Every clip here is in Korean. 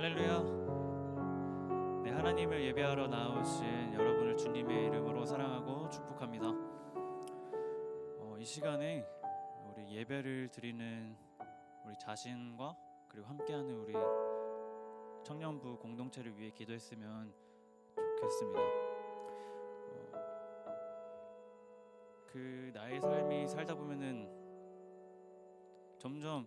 할렐루야. 네, 하나님을 예배하러 나오신 여러분을 주님의 이름으로 사랑하고 축복합니다. 이 시간에 우리 예배를 드리는 우리 자신과 그리고 함께하는 우리 청년부 공동체를 위해 기도했으면 좋겠습니다. 나의 삶이 살다 보면은 점점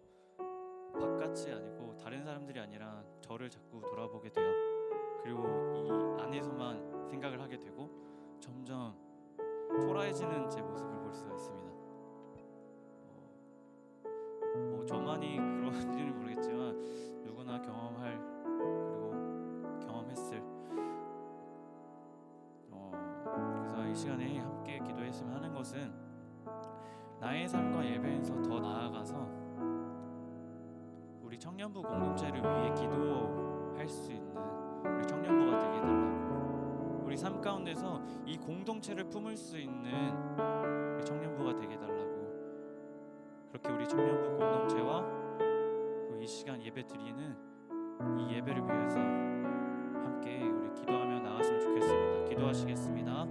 바깥이 아니고 다른 사람들이 아니라 저를 자꾸 돌아보게 돼요. 그리고 이 안에서만 생각을 하게 되고 점점 초라해지는 제 모습을 볼 수가 있습니다. 저만이 그런지는 모르겠지만 누구나 경험할 그리고 경험했을 그래서 이 시간에 함께 기도했으면 하는 것은 나의 삶과 예배에서 더 나아가서 우리 청년부 공동체를 위해 기도할 수 있는 우리 청년부가 되게 해달라고, 우리 삶 가운데서 이 공동체를 품을 수 있는 우리 청년부가 되게 해달라고, 그렇게 우리 청년부 공동체와 이 시간 예배 드리는 이 예배를 위해서 함께 우리 기도하며 나갔으면 좋겠습니다. 기도하시겠습니다.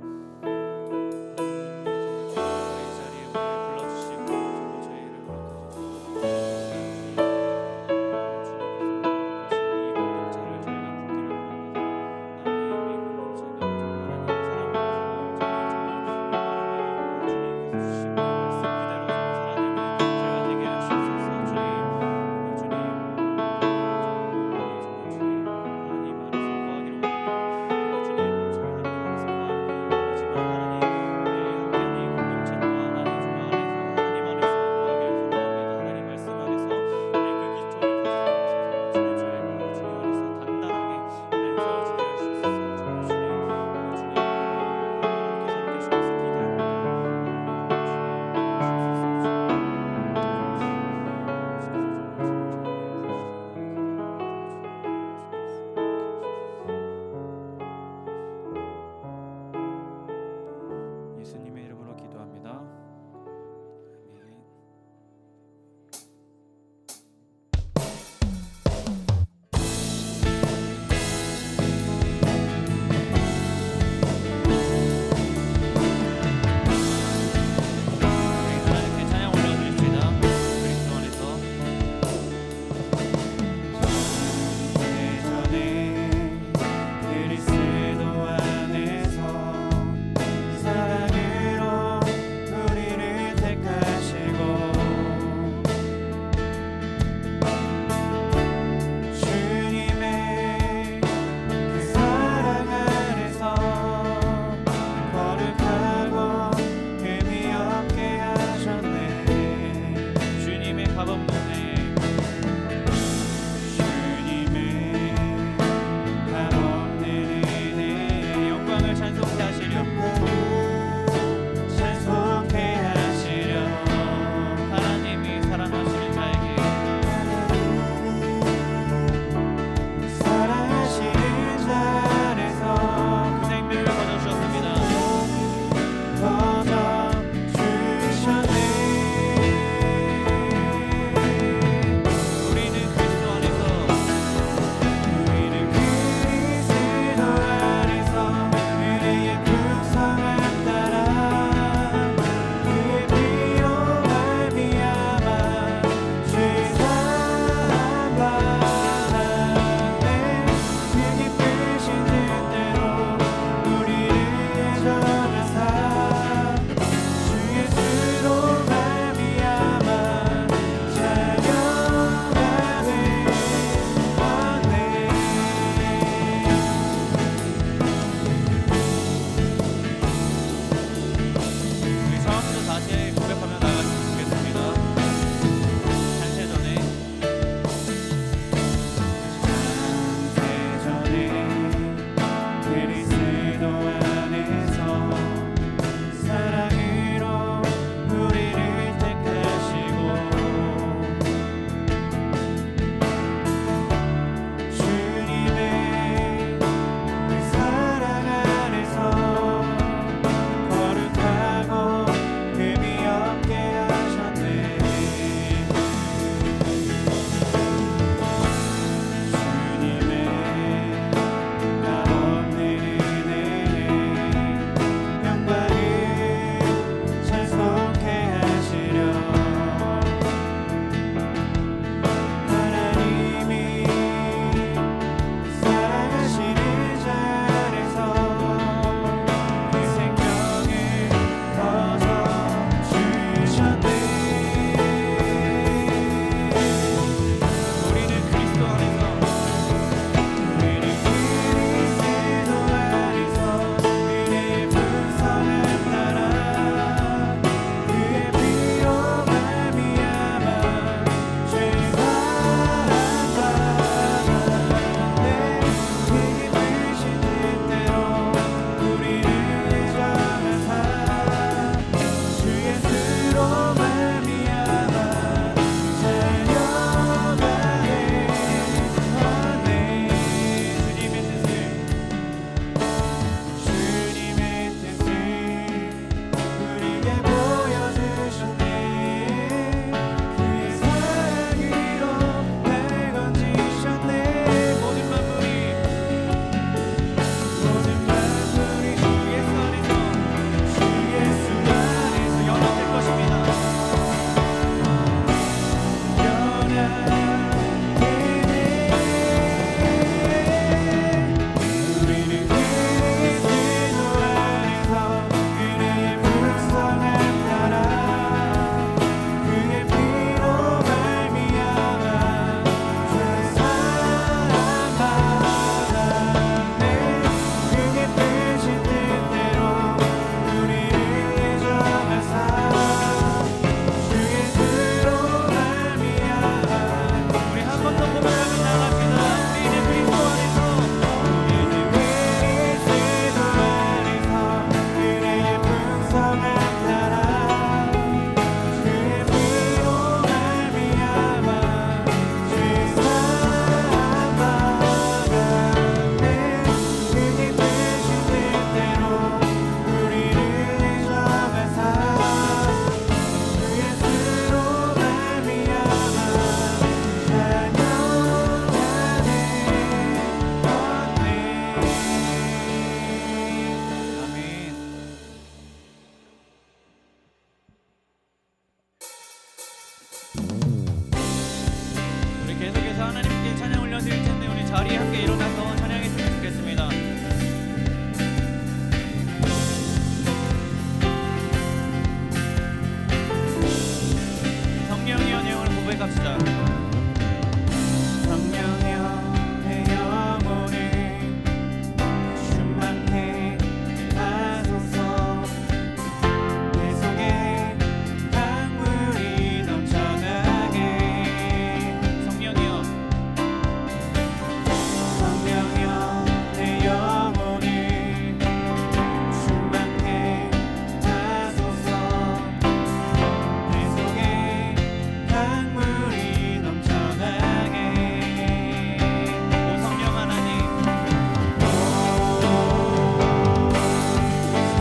자리에 함께 일어나서 찬양했으면 좋겠습니다. 성령이여 내 영혼을 고백합시다. 성령이여 내 영혼을 충만케 하소서. 내 속에 강물이 넘쳐나게. 성령이여 성령이여 내 영혼을 충만케 하소서. 내 속에 강물이 넘쳐나게. 오 성령 하나님,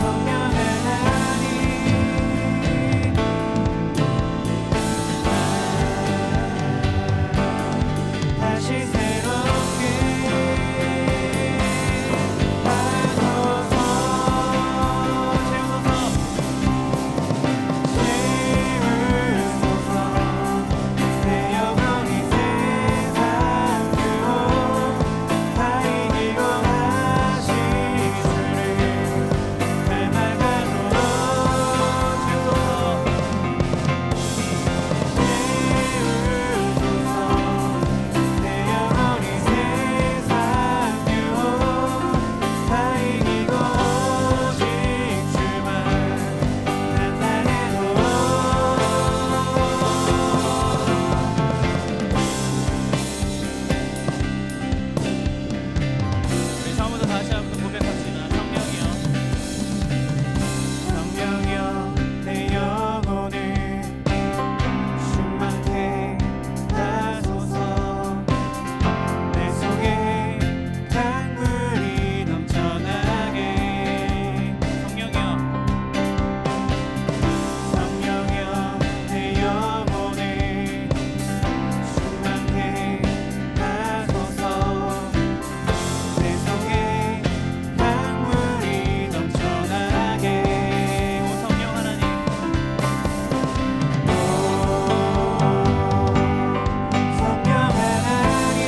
성령 하나님, 다시 새롭게 하소서. 채우소서. 내 영혼이 세상 그 다 이기고 하신 주를 닮아가도록 채우소서. 내 영혼이 세상 그 다 이기고 오직 주만 나타내도록. 우리 처음부터 다시 한번 고백합시다. 성령이여 성령이여 내 영혼을 충만케 하소서. 내 속에 강물이 넘쳐나게. 성령이여 성령이여 내 영혼을 충만케 하소서. 내 속에 강물이 넘쳐나게. 오 성령 하나님, 성령 하나님,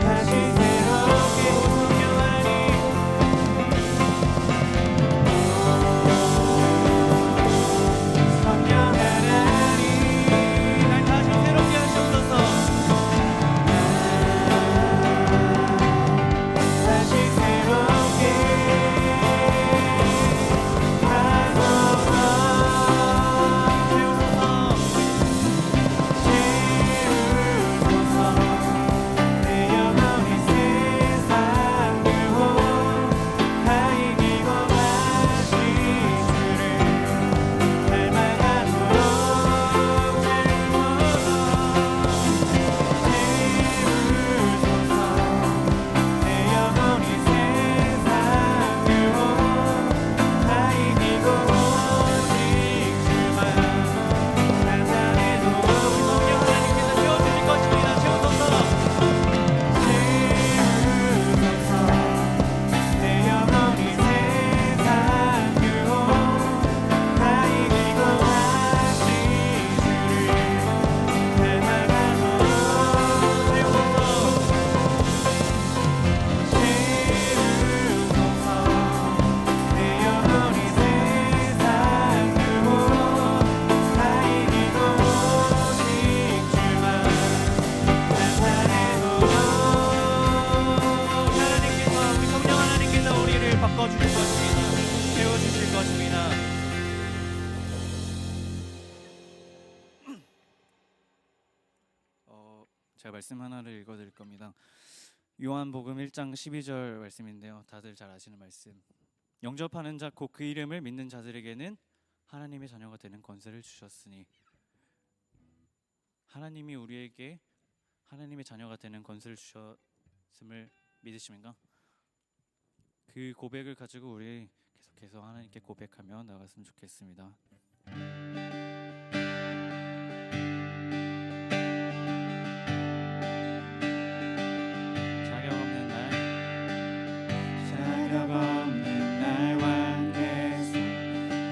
다시 새롭게. 오 성령 하나님, 성령 하나님, 날 다시 새롭게 하시옵소서. 다시 새롭게 하소서. 채우소서. 내 영혼이 세상 그 다 이기고 하신 주를 닮아가도록. 채우소서. 내 영혼이 세상 그 다 이기고 오직 주만 나타내도록. 성령 하나님께서 채워주실 것입니다. 채우소서. 채우소서. 내 영혼이 세상 그 다 이기고 하신 주를 닮아가도록. 채우소서. 내 영혼이 세상 그 다 이기고 오직 주만 나타내도록. 하나님께서 우리 성령 하나님께서 우리를 바꿔주실 것입니다. 채워주실 것입니다. 제가 말씀 하나를 읽어드릴 겁니다. 요한복음 1장 12절 말씀인데요. 다들 잘 아시는 말씀. 영접하는 자 곧 그 이름을 믿는 자들에게는 하나님의 자녀가 되는 권세를 주셨으니. 하나님이 우리에게 하나님의 자녀가 되는 권세를 주셨음을 믿으십니까? 그 고백을 가지고 우리 계속해서 하나님께 고백하며 나갔으면 좋겠습니다. 자격 없는 날 완쾌해서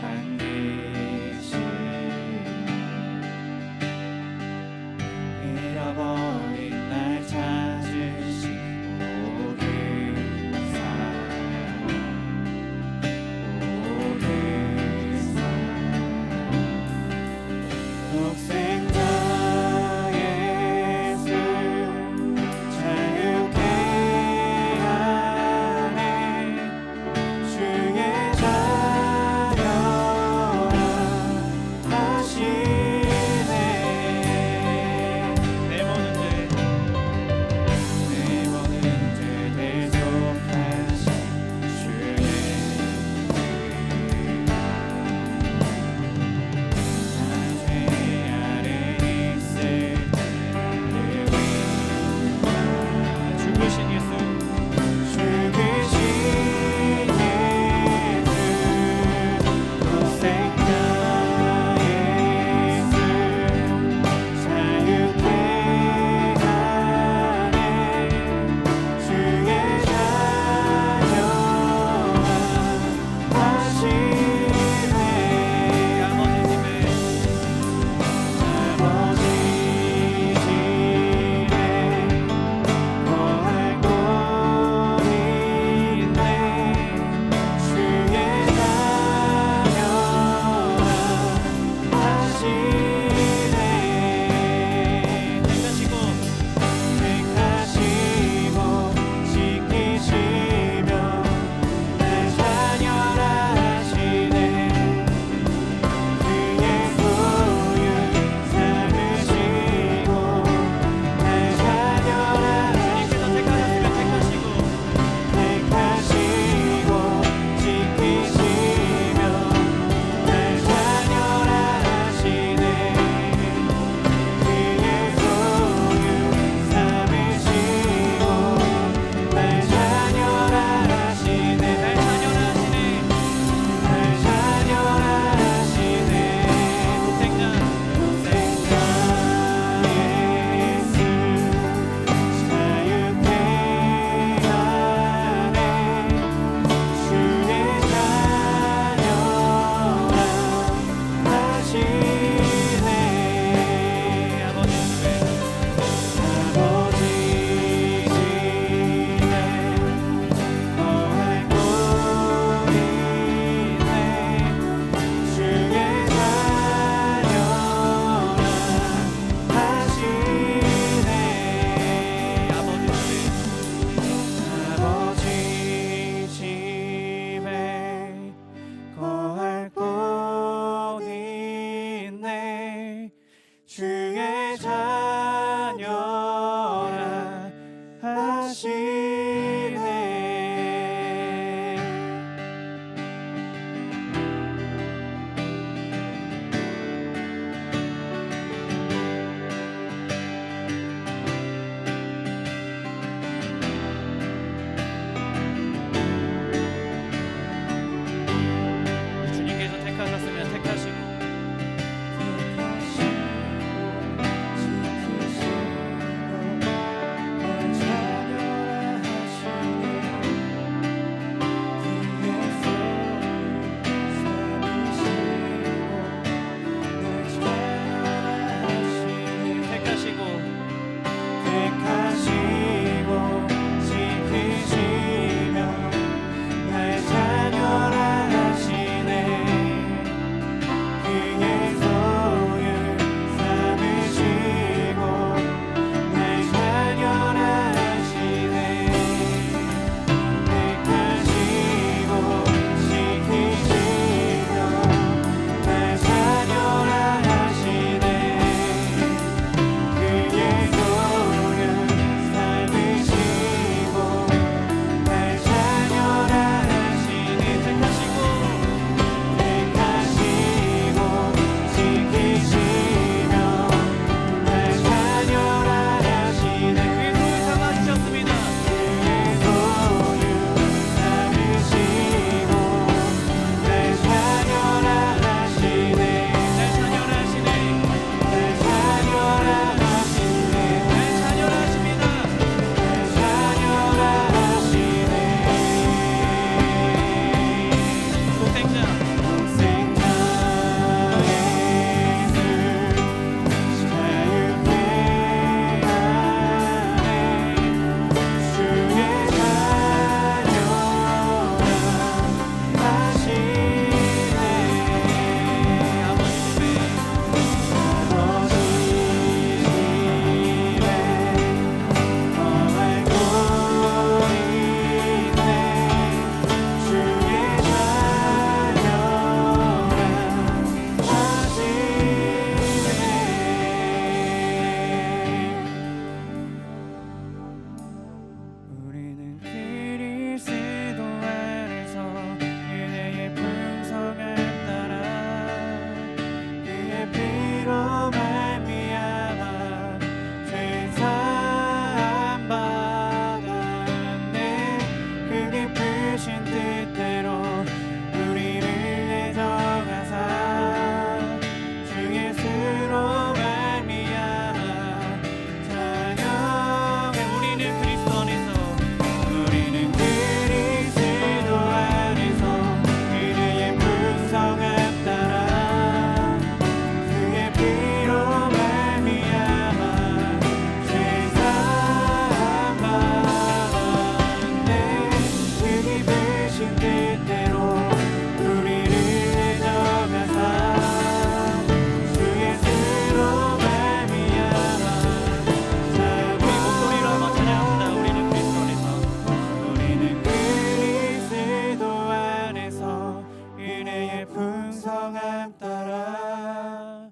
반드시 성함 따라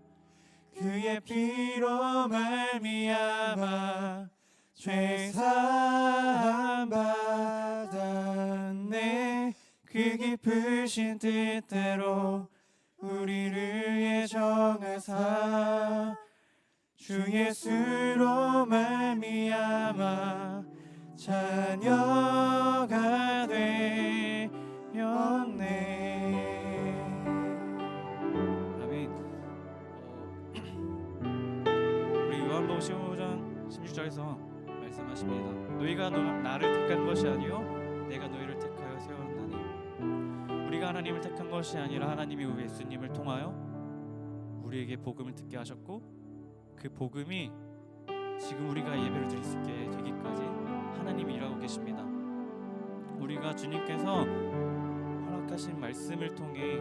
그의 피로 말미암아 죄 사함 받았네. 그 깊으신 뜻대로 우리를 위해 정하사 주 예수로 말미암아 자녀가 되었네. 아멘. 우리 요한복음 15장 16절에서 말씀하십니다. 너희가 나를 택한 것이 아니요 내가 너희를 택하여 세웠나니. 우리가 하나님을 택한 것이 아니라 하나님이 예수님을 통하여 우리에게 복음을 듣게 하셨고, 그 복음이 지금 우리가 예배를 드릴 수 있게 되기까지 하나님이 일하고 계십니다. 우리가 주님께서 허락하신 말씀을 통해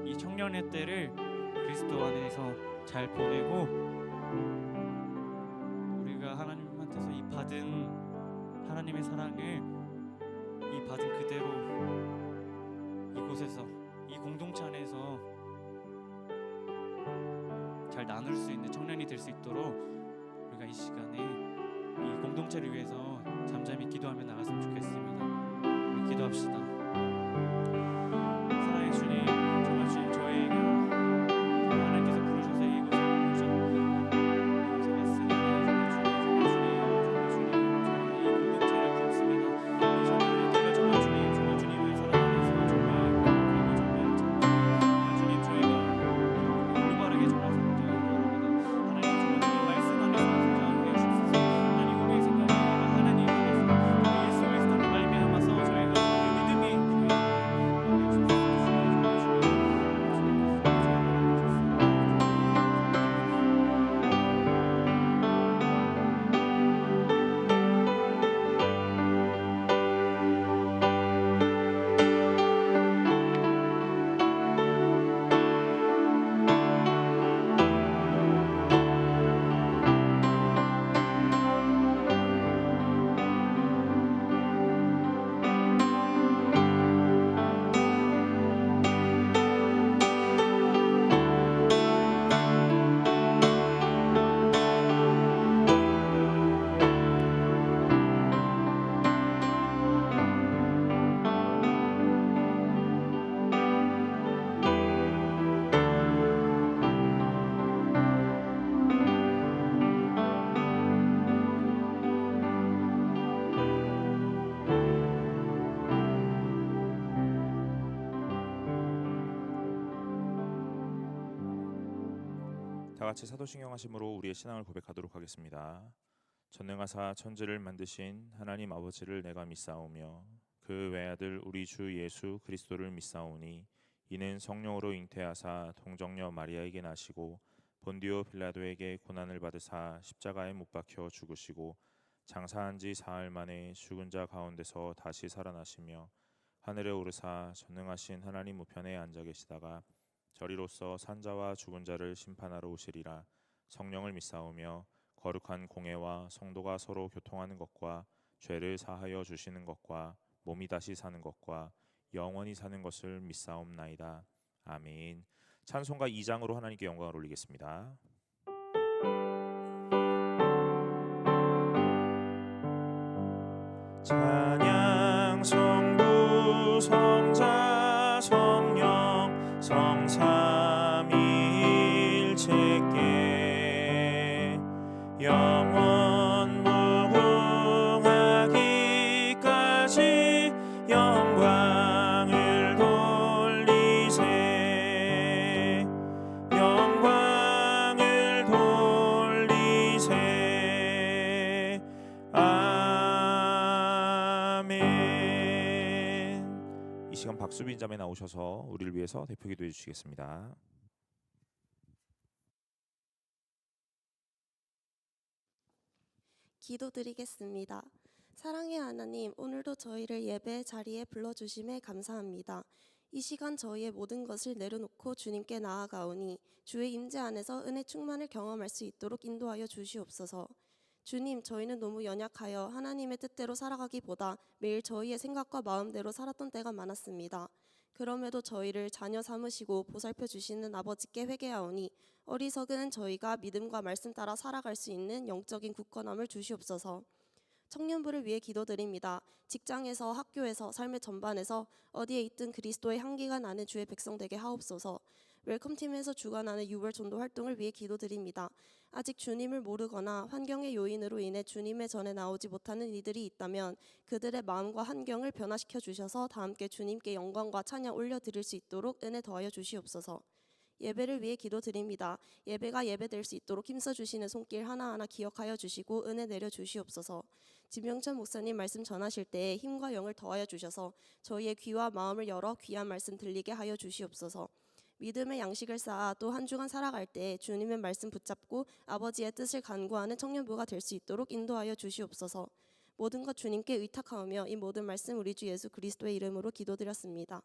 이 청년의 때를 그리스도 안에서 잘 보내고, 우리가 하나님한테서 이 받은 하나님의 사랑을 이 받은 그대로 이곳에서 이 공동체 안에서 잘 나눌 수 있는 청년이 될 수 있도록 우리가 이 시간에 이 공동체를 위해서 잠잠히 기도하며 나갔으면 좋겠습니다. 우리 기도합시다. 사랑의 주님, 정말 주님 저희가 하나님께서 부르셔서 이곳에 왔으니 이 공동체를 품습니다. 정말 주님을 사랑하면서 정말 주님 저희가 올바르게 정말 성장하기 바랍니다. 하나님 정말 주님 말씀 안에서 성장하게 하시옵소서. 하나님 우리의 생각이 아니라 하나님 안에서 예수 그리스도를 말미암아서 저희가 그 믿음이 다 같이 사도신경 하심으로 우리의 신앙을 고백하도록 하겠습니다. 전능하사 천지를 만드신 하나님 아버지를 내가 믿사오며 그 외아들 우리 주 예수 그리스도를 믿사오니 이는 성령으로 잉태하사 동정녀 마리아에게 나시고 본디오 빌라도에게 고난을 받으사 십자가에 못 박혀 죽으시고 장사한 지 사흘 만에 죽은 자 가운데서 다시 살아나시며 하늘에 오르사 전능하신 하나님 우편에 앉아 계시다가 저리로서 산자와 죽은 자를 심판하러 오시리라. 성령을 믿사오며 거룩한 공회와 성도가 서로 교통하는 것과 죄를 사하여 주시는 것과 몸이 다시 사는 것과 영원히 사는 것을 믿사옵나이다. 아멘. 찬송가 2장으로 하나님께 영광을 올리겠습니다. 찬양 성부 성자 성령 성삼위일체께 영원 무궁하기까지 영광을 돌리세 영광을 돌리세 아멘. 이 시간 박수빈 자매 나오셔서 우리를 위해서 대표 기도해 주시겠습니다. 기도드리겠습니다. 사랑의 하나님, 오늘도 저희를 예배 자리에 불러주심에 감사합니다. 이 시간 저희의 모든 것을 내려놓고 주님께 나아가오니 주의 임재 안에서 은혜 충만을 경험할 수 있도록 인도하여 주시옵소서. 주님, 저희는 너무 연약하여 하나님의 뜻대로 살아가기보다 매일 저희의 생각과 마음대로 살았던 때가 많았습니다. 그럼에도 저희를 자녀 삼으시고 보살펴 주시는 아버지께 회개하오니 어리석은 저희가 믿음과 말씀 따라 살아갈 수 있는 영적인 굳건함을 주시옵소서. 청년부를 위해 기도드립니다. 직장에서, 학교에서, 삶의 전반에서 어디에 있든 그리스도의 향기가 나는 주의 백성 되게 하옵소서. 웰컴팀에서 주관하는 유월 전도 활동을 위해 기도드립니다. 아직 주님을 모르거나 환경의 요인으로 인해 주님의 전에 나오지 못하는 이들이 있다면 그들의 마음과 환경을 변화시켜 주셔서 다 함께 주님께 영광과 찬양 올려드릴 수 있도록 은혜 더하여 주시옵소서. 예배를 위해 기도드립니다. 예배가 예배될 수 있도록 힘써 주시는 손길 하나하나 기억하여 주시고 은혜 내려 주시옵소서. 진명천 목사님 말씀 전하실 때에 힘과 영을 더하여 주셔서 저희의 귀와 마음을 열어 귀한 말씀 들리게 하여 주시옵소서. 믿음의 양식을 쌓아 또 한 주간 살아갈 때 주님의 말씀 붙잡고 아버지의 뜻을 간구하는 청년부가 될 수 있도록 인도하여 주시옵소서. 모든 것 주님께 의탁하오며 이 모든 말씀 우리 주 예수 그리스도의 이름으로 기도드렸습니다.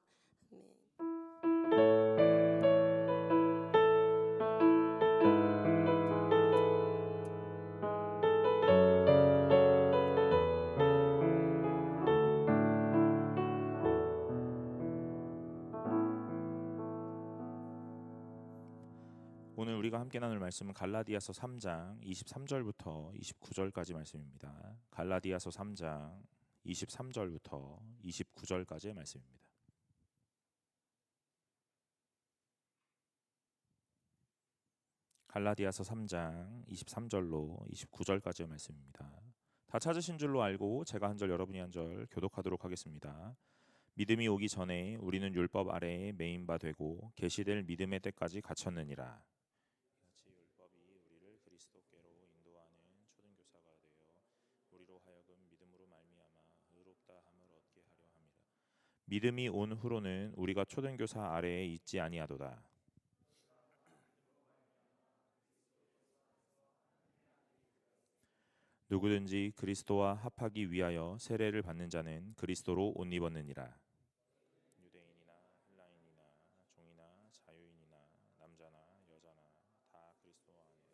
아멘. 오늘 우리가 함께 나눌 말씀은 갈라디아서 3장 23절부터 29절까지 말씀입니다. 갈라디아서 3장 23절부터 29절까지의 말씀입니다. 갈라디아서 3장 23절로 29절까지의 말씀입니다. 다 찾으신 줄로 알고 제가 한 절 여러분이 한 절 교독하도록 하겠습니다. 믿음이 오기 전에 우리는 율법 아래에 매인 바 되고 계시될 믿음의 때까지 갇혔느니라. 같이 율법이 우리를 그리스도께로 인도하는 초등교사가 되어 우리로 하여금 믿음으로 말미암아 의롭다 함을 얻게 하려 함이라. 믿음이 온 후로는 우리가 초등교사 아래에 있지 아니하도다. 누구든지 그리스도와 합하기 위하여 세례를 받는 자는 그리스도로 옷 입었느니라. 유대인이나 헬라인이나 종이나 자유인이나 남자나 여자나 다 그리스도 안에서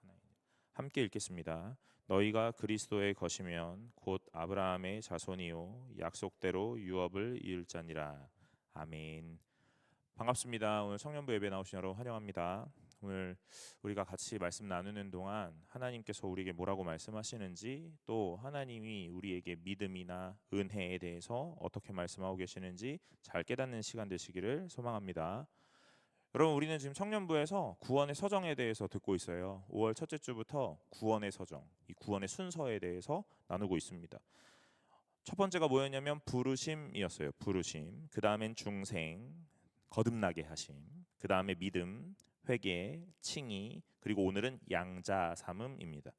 하나이니라. 함께 읽겠습니다. 너희가 그리스도의 것이면 곧 아브라함의 자손이요 약속대로 유업을 이을 자니라. 아멘. 반갑습니다. 오늘 청년부 예배 나오신 여러분 환영합니다. 오늘 우리가 같이 말씀 나누는 동안 하나님께서 우리에게 뭐라고 말씀하시는지, 또 하나님이 우리에게 믿음이나 은혜에 대해서 어떻게 말씀하고 계시는지 잘 깨닫는 시간 되시기를 소망합니다. 여러분, 우리는 지금 청년부에서 구원의 서정에 대해서 듣고 있어요. 5월 첫째 주부터 구원의 서정, 이 구원의 순서에 대해서 나누고 있습니다. 첫 번째가 뭐였냐면 부르심이었어요. 부르심. 그 다음엔 중생, 거듭나게 하심. 그 다음에 믿음, 회개, 칭의, 그리고 오늘은 양자 삼음입니다.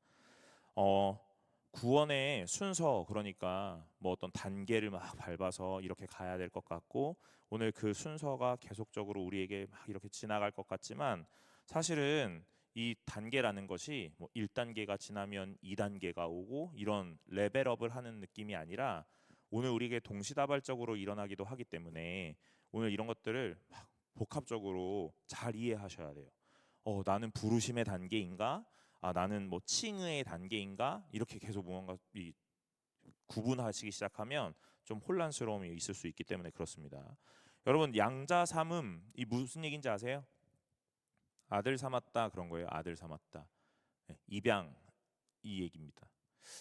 구원의 순서, 그러니까 뭐 어떤 단계를 막 밟아서 이렇게 가야 될 것 같고, 오늘 그 순서가 계속적으로 우리에게 막 이렇게 지나갈 것 같지만, 사실은 이 단계라는 것이 뭐 1단계가 지나면 2단계가 오고 이런 레벨업을 하는 느낌이 아니라 오늘 우리에게 동시다발적으로 일어나기도 하기 때문에 오늘 이런 것들을 막 복합적으로 잘 이해하셔야 돼요. 나는 부르심의 단계인가? 나는 뭐 칭의의 단계인가? 이렇게 계속 뭔가 구분하시기 시작하면 좀 혼란스러움이 있을 수 있기 때문에 그렇습니다. 여러분, 양자 삼음 이 무슨 얘기인지 아세요? 아들 삼았다 그런 거예요. 아들 삼았다. 입양 이 얘기입니다.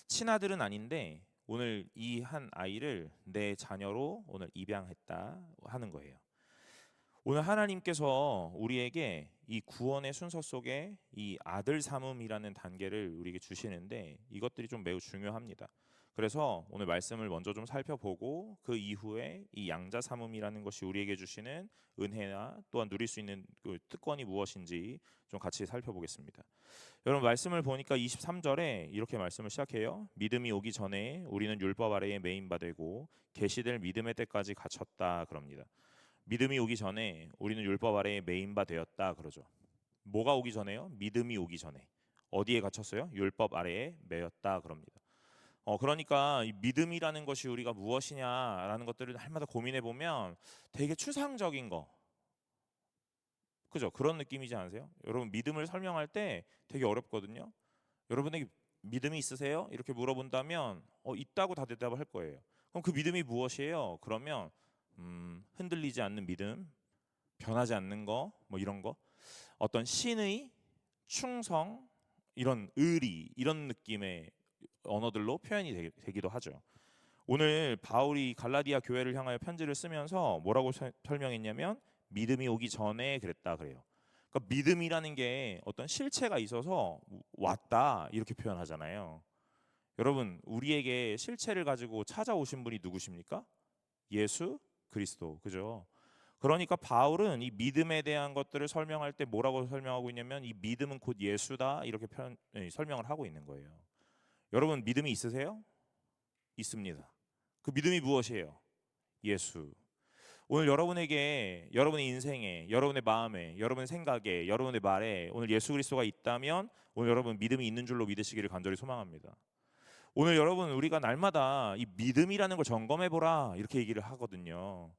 친아들은 아닌데 오늘 이 한 아이를 내 자녀로 오늘 입양했다 하는 거예요. 오늘 하나님께서 우리에게 이 구원의 순서 속에 이 아들 삼음이라는 단계를 우리에게 주시는데 이것들이 좀 매우 중요합니다. 그래서 오늘 말씀을 먼저 좀 살펴보고 그 이후에 이 양자 삼음이라는 것이 우리에게 주시는 은혜나 또한 누릴 수 있는 그 특권이 무엇인지 좀 같이 살펴보겠습니다. 여러분, 말씀을 보니까 23절에 이렇게 말씀을 시작해요. 믿음이 오기 전에 우리는 율법 아래에 매인 바 되고 계시될 믿음의 때까지 갇혔다 그럽니다. 믿음이 오기 전에 우리는 율법 아래에 매인 바 되었다 그러죠. 뭐가 오기 전에요? 믿음이 오기 전에. 어디에 갇혔어요? 율법 아래에 매였다 그럽니다. 그러니까 이 믿음이라는 것이 우리가 무엇이냐라는 것들을 날마다 고민해 보면 되게 추상적인 거, 그죠? 그런 느낌이지 않으세요? 여러분, 믿음을 설명할 때 되게 어렵거든요. 여러분에게 믿음이 있으세요? 이렇게 물어본다면 있다고 다 대답을 할 거예요. 그럼 그 믿음이 무엇이에요? 그러면 흔들리지 않는 믿음, 변하지 않는 거, 뭐 이런 거, 어떤 신의, 충성, 이런 의리, 이런 느낌의 언어들로 표현이 되기도 하죠. 오늘 바울이 갈라디아 교회를 향하여 편지를 쓰면서 뭐라고 설명했냐면 믿음이 오기 전에 그랬다 그래요. 그러니까 믿음이라는 게 어떤 실체가 있어서 왔다 이렇게 표현하잖아요. 여러분, 우리에게 실체를 가지고 찾아오신 분이 누구십니까? 예수 그리스도, 그죠? 그러니까 바울은 이 믿음에 대한 것들을 설명할 때 뭐라고 설명하고 있냐면 이 믿음은 곧 예수다 이렇게 설명을 하고 있는 거예요. 여러분, 믿음이 있으세요? 있습니다. 그 믿음이 무엇이에요? 예수. 오늘 여러분에게 여러분의 인생에, 여러분의 마음에, 여러분의 생각에, 여러분의 말에 오늘 예수 그리스도가 있다면 오늘 여러분 믿음이 있는 줄로 믿으시기를 간절히 소망합니다. 오늘 여러분, 우리가 날마다 이 믿음이라는 걸 점검해 보라 이렇게 얘기를 하거든요.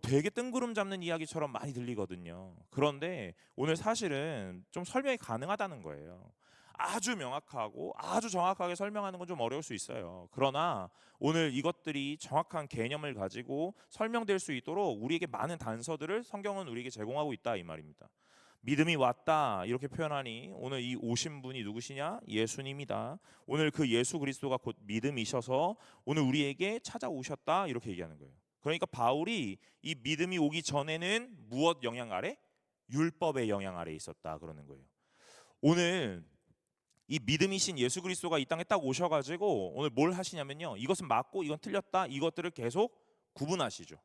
되게 뜬구름 잡는 이야기처럼 많이 들리거든요. 그런데 오늘 사실은 좀 설명이 가능하다는 거예요. 아주 명확하고 아주 정확하게 설명하는 건 좀 어려울 수 있어요. 그러나 오늘 이것들이 정확한 개념을 가지고 설명될 수 있도록 우리에게 많은 단서들을 성경은 우리에게 제공하고 있다 이 말입니다. 믿음이 왔다 이렇게 표현하니 오늘 이 오신 분이 누구시냐? 예수님이다. 오늘 그 예수 그리스도가 곧 믿음이셔서 오늘 우리에게 찾아오셨다 이렇게 얘기하는 거예요. 그러니까 바울이 이 믿음이 오기 전에는 무엇 영향 아래? 율법의 영향 아래 있었다 그러는 거예요. 오늘 이 믿음이신 예수 그리스도가 이 땅에 딱 오셔가지고 오늘 뭘 하시냐면요, 이것은 맞고 이건 틀렸다 이것들을 계속 구분하시죠.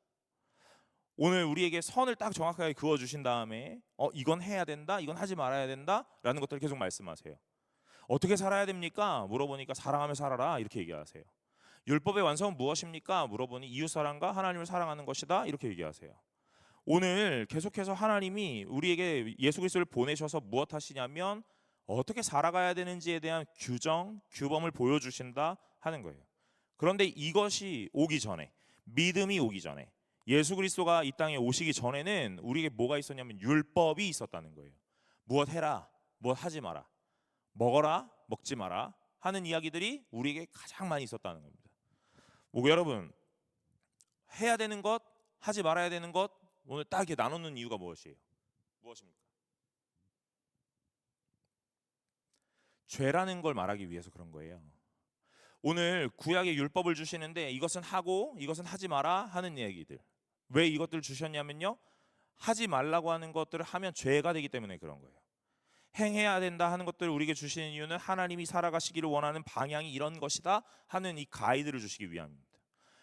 오늘 우리에게 선을 딱 정확하게 그어주신 다음에 이건 해야 된다 이건 하지 말아야 된다 라는 것들을 계속 말씀하세요. 어떻게 살아야 됩니까? 물어보니까 사랑하며 살아라 이렇게 얘기하세요. 율법의 완성은 무엇입니까? 물어보니 이웃사랑과 하나님을 사랑하는 것이다 이렇게 얘기하세요. 오늘 계속해서 하나님이 우리에게 예수 그리스도를 보내셔서 무엇 하시냐면 어떻게 살아가야 되는지에 대한 규정, 규범을 보여주신다 하는 거예요. 그런데 이것이 오기 전에, 믿음이 오기 전에, 예수 그리스도가 이 땅에 오시기 전에는 우리에게 뭐가 있었냐면 율법이 있었다는 거예요. 무엇 해라, 무엇 하지 마라, 먹어라, 먹지 마라 하는 이야기들이 우리에게 가장 많이 있었다는 겁니다. 여러분, 해야 되는 것, 하지 말아야 되는 것 오늘 딱 이렇게 나누는 이유가 무엇이에요? 무엇입니까? 죄라는 걸 말하기 위해서 그런 거예요. 오늘 구약의 율법을 주시는데 이것은 하고 이것은 하지 마라 하는 얘기들. 왜 이것들 주셨냐면요, 하지 말라고 하는 것들을 하면 죄가 되기 때문에 그런 거예요. 행해야 된다 하는 것들을 우리에게 주시는 이유는 하나님이 살아가시기를 원하는 방향이 이런 것이다 하는 이 가이드를 주시기 위함입니다.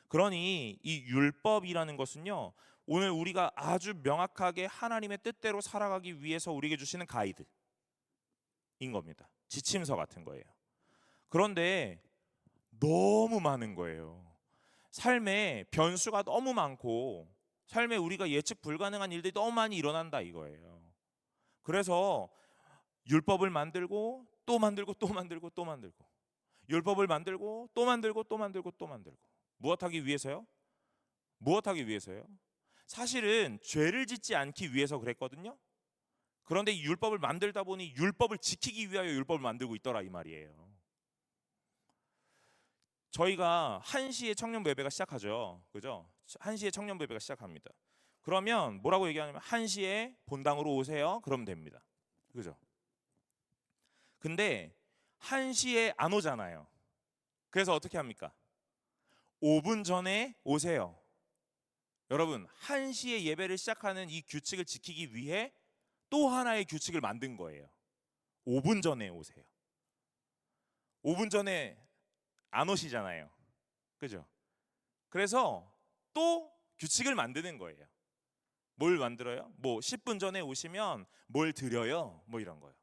그러니 이 율법이라는 것은요, 오늘 우리가 아주 명확하게 하나님의 뜻대로 살아가기 위해서 우리에게 주시는 가이드인 겁니다. 지침서 같은 거예요. 그런데 너무 많은 거예요. 삶에 변수가 너무 많고 삶에 우리가 예측 불가능한 일들이 너무 많이 일어난다 이거예요. 그래서 율법을 만들고 또 만들고 또 만들고 또 만들고, 율법을 만들고 또 만들고 또 만들고 또 만들고, 무엇하기 위해서요? 무엇하기 위해서요? 사실은 죄를 짓지 않기 위해서 그랬거든요. 그런데 이 율법을 만들다 보니 율법을 지키기 위하여 율법을 만들고 있더라 이 말이에요. 저희가 1시에 청년부 예배가 시작하죠. 그죠? 1시에 청년부 예배가 시작합니다. 그러면 뭐라고 얘기하냐면 1시에 본당으로 오세요. 그러면 됩니다. 그죠? 근데 1시에 안 오잖아요. 그래서 어떻게 합니까? 5분 전에 오세요. 여러분, 1시에 예배를 시작하는 이 규칙을 지키기 위해 또 하나의 규칙을 만든 거예요. 5분 전에 오세요. 5분 전에 안 오시잖아요. 그죠? 그래서 또 규칙을 만드는 거예요. 뭘 만들어요? 뭐 10분 전에 오시면 뭘 드려요? 뭐 이런 거요.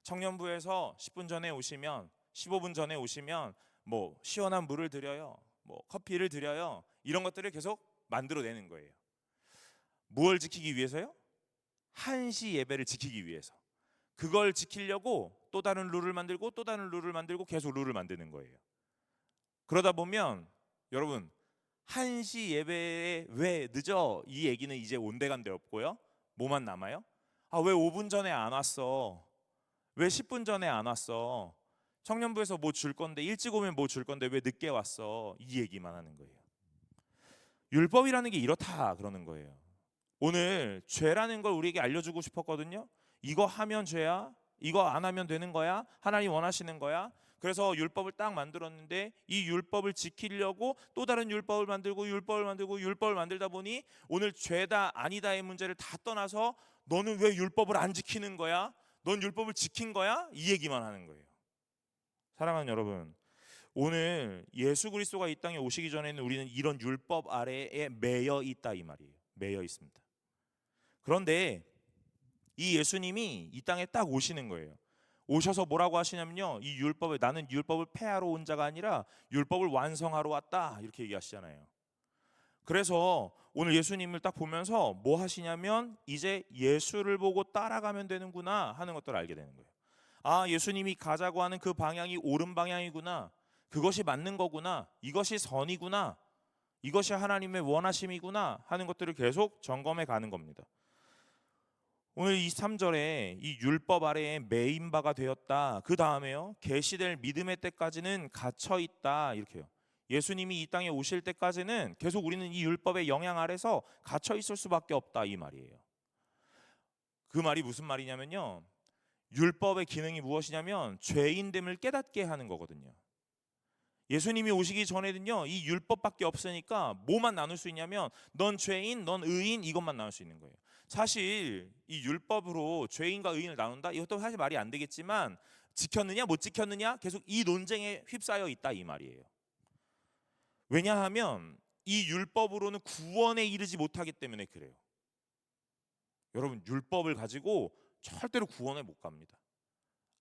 청년부에서 10분 전에 오시면, 15분 전에 오시면 뭐 시원한 물을 드려요. 뭐 커피를 드려요. 이런 것들을 계속 만들어내는 거예요. 무엇을 지키기 위해서요? 1시 예배를 지키기 위해서. 그걸 지키려고 또 다른 룰을 만들고 또 다른 룰을 만들고 계속 룰을 만드는 거예요. 그러다 보면 여러분, 1시 예배에 왜 늦어? 이 얘기는 이제 온데간데 없고요. 뭐만 남아요? 왜 5분 전에 안 왔어? 왜 10분 전에 안 왔어? 청년부에서 뭐 줄 건데, 일찍 오면 뭐 줄 건데 왜 늦게 왔어? 이 얘기만 하는 거예요. 율법이라는 게 이렇다 그러는 거예요. 오늘 죄라는 걸 우리에게 알려주고 싶었거든요. 이거 하면 죄야? 이거 안 하면 되는 거야? 하나님 원하시는 거야? 그래서 율법을 딱 만들었는데 이 율법을 지키려고 또 다른 율법을 만들고 율법을 만들다 보니 오늘 죄다 아니다의 문제를 다 떠나서 너는 왜 율법을 안 지키는 거야? 넌 율법을 지킨 거야? 이 얘기만 하는 거예요. 사랑하는 여러분, 오늘 예수 그리스도가 이 땅에 오시기 전에는 우리는 이런 율법 아래에 매여 있다 이 말이에요. 매여 있습니다. 그런데 이 예수님이 이 땅에 딱 오시는 거예요. 오셔서 뭐라고 하시냐면요, 이 율법을, 나는 율법을 폐하러 온 자가 아니라 율법을 완성하러 왔다 이렇게 얘기하시잖아요. 그래서 오늘 예수님을 딱 보면서 뭐 하시냐면 이제 예수를 보고 따라가면 되는구나 하는 것들을 알게 되는 거예요. 아, 예수님이 가자고 하는 그 방향이 옳은 방향이구나, 그것이 맞는 거구나, 이것이 선이구나, 이것이 하나님의 원하심이구나 하는 것들을 계속 점검해 가는 겁니다. 오늘 23절에 이 율법 아래에 매인 바가 되었다. 그 다음에요, 계시될 믿음의 때까지는 갇혀 있다 이렇게요. 예수님이 이 땅에 오실 때까지는 계속 우리는 이 율법의 영향 아래서 갇혀 있을 수밖에 없다 이 말이에요. 그 말이 무슨 말이냐면요, 율법의 기능이 무엇이냐면 죄인됨을 깨닫게 하는 거거든요. 예수님이 오시기 전에는요, 이 율법밖에 없으니까 뭐만 나눌 수 있냐면 넌 죄인, 넌 의인, 이것만 나눌 수 있는 거예요. 사실 이 율법으로 죄인과 의인을 나눈다, 이것도 사실 말이 안 되겠지만 지켰느냐 못 지켰느냐 계속 이 논쟁에 휩싸여 있다 이 말이에요. 왜냐하면 이 율법으로는 구원에 이르지 못하기 때문에 그래요. 여러분, 율법을 가지고 절대로 구원에 못 갑니다.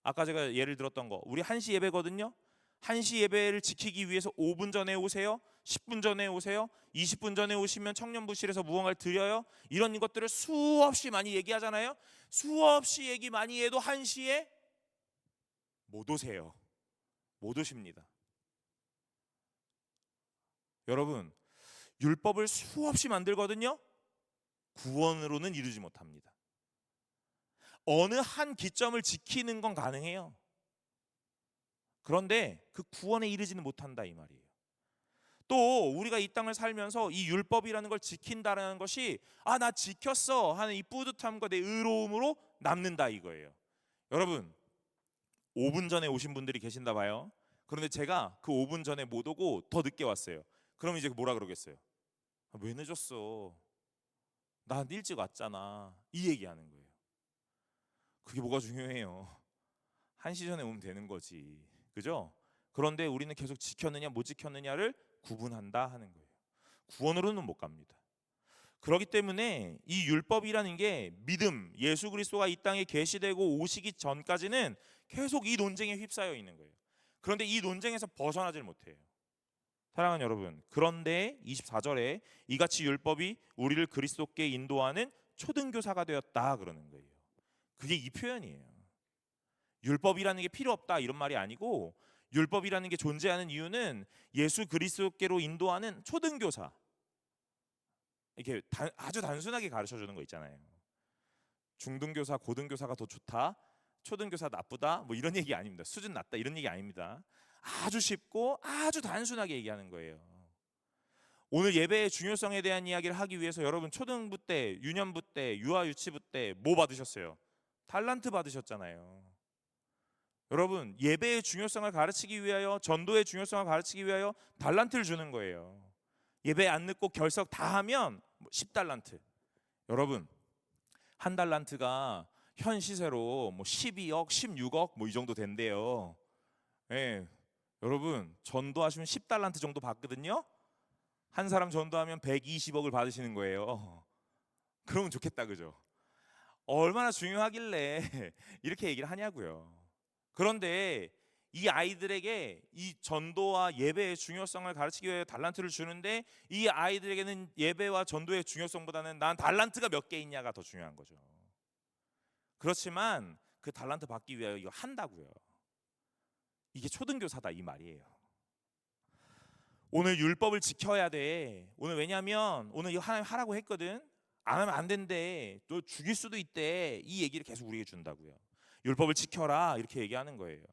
아까 제가 예를 들었던 거, 우리 1시 예배거든요. 1시 예배를 지키기 위해서 5분 전에 오세요, 10분 전에 오세요, 20분 전에 오시면 청년부실에서 무언가를 드려요. 이런 것들을 수없이 많이 얘기하잖아요. 수없이 얘기 많이 해도 1시에 못 오세요. 못 오십니다. 여러분, 율법을 수없이 만들거든요. 구원으로는 이루지 못합니다. 어느 한 기점을 지키는 건 가능해요. 그런데 그 구원에 이르지는 못한다 이 말이에요. 또 우리가 이 땅을 살면서 이 율법이라는 걸 지킨다라는 것이 나 지켰어 하는 이 뿌듯함과 내 의로움으로 남는다 이거예요. 여러분, 5분 전에 오신 분들이 계신다 봐요. 그런데 제가 그 5분 전에 못 오고 더 늦게 왔어요. 그럼 이제 뭐라 그러겠어요? 왜 늦었어? 난 일찍 왔잖아. 이 얘기하는 거예요. 그게 뭐가 중요해요? 1시 전에 오면 되는 거지. 그죠? 그런데 우리는 계속 지켰느냐 못 지켰느냐를 구분한다 하는 거예요. 구원으로는 못 갑니다. 그렇기 때문에 이 율법이라는 게 믿음, 예수 그리스도가 이 땅에 계시되고 오시기 전까지는 계속 이 논쟁에 휩싸여 있는 거예요. 그런데 이 논쟁에서 벗어나질 못해요. 사랑하는 여러분, 그런데 24절에 이같이 율법이 우리를 그리스도께 인도하는 초등교사가 되었다 그러는 거예요. 그게 이 표현이에요. 율법이라는 게 필요 없다 이런 말이 아니고, 율법이라는 게 존재하는 이유는 예수 그리스도께로 인도하는 초등교사, 이렇게 아주 단순하게 가르쳐 주는 거 있잖아요. 중등교사, 고등교사가 더 좋다, 초등교사 나쁘다, 뭐 이런 얘기 아닙니다. 수준 낮다 이런 얘기 아닙니다. 아주 쉽고 아주 단순하게 얘기하는 거예요. 오늘 예배의 중요성에 대한 이야기를 하기 위해서 여러분, 초등부 때, 유년부 때, 유아유치부 때 뭐 받으셨어요? 달란트 받으셨잖아요. 여러분, 예배의 중요성을 가르치기 위하여, 전도의 중요성을 가르치기 위하여 달란트를 주는 거예요. 예배 안 늦고 결석 다 하면 10달란트. 여러분, 한 달란트가 현 시세로 12억, 16억 뭐 이 정도 된대요. 예, 여러분, 전도하시면 10달란트 정도 받거든요. 한 사람 전도하면 120억을 받으시는 거예요. 그러면 좋겠다, 그죠? 얼마나 중요하길래 이렇게 얘기를 하냐고요. 그런데 이 아이들에게 이 전도와 예배의 중요성을 가르치기 위해 달란트를 주는데, 이 아이들에게는 예배와 전도의 중요성보다는 난 달란트가 몇 개 있냐가 더 중요한 거죠. 그렇지만 그 달란트 받기 위해 이거 한다고요. 이게 초등교사다 이 말이에요. 오늘 율법을 지켜야 돼. 오늘 왜냐하면 오늘 이거 하나님 하라고 했거든. 안 하면 안 된대. 또 죽일 수도 있대. 이 얘기를 계속 우리에게 준다고요. 율법을 지켜라 이렇게 얘기하는 거예요.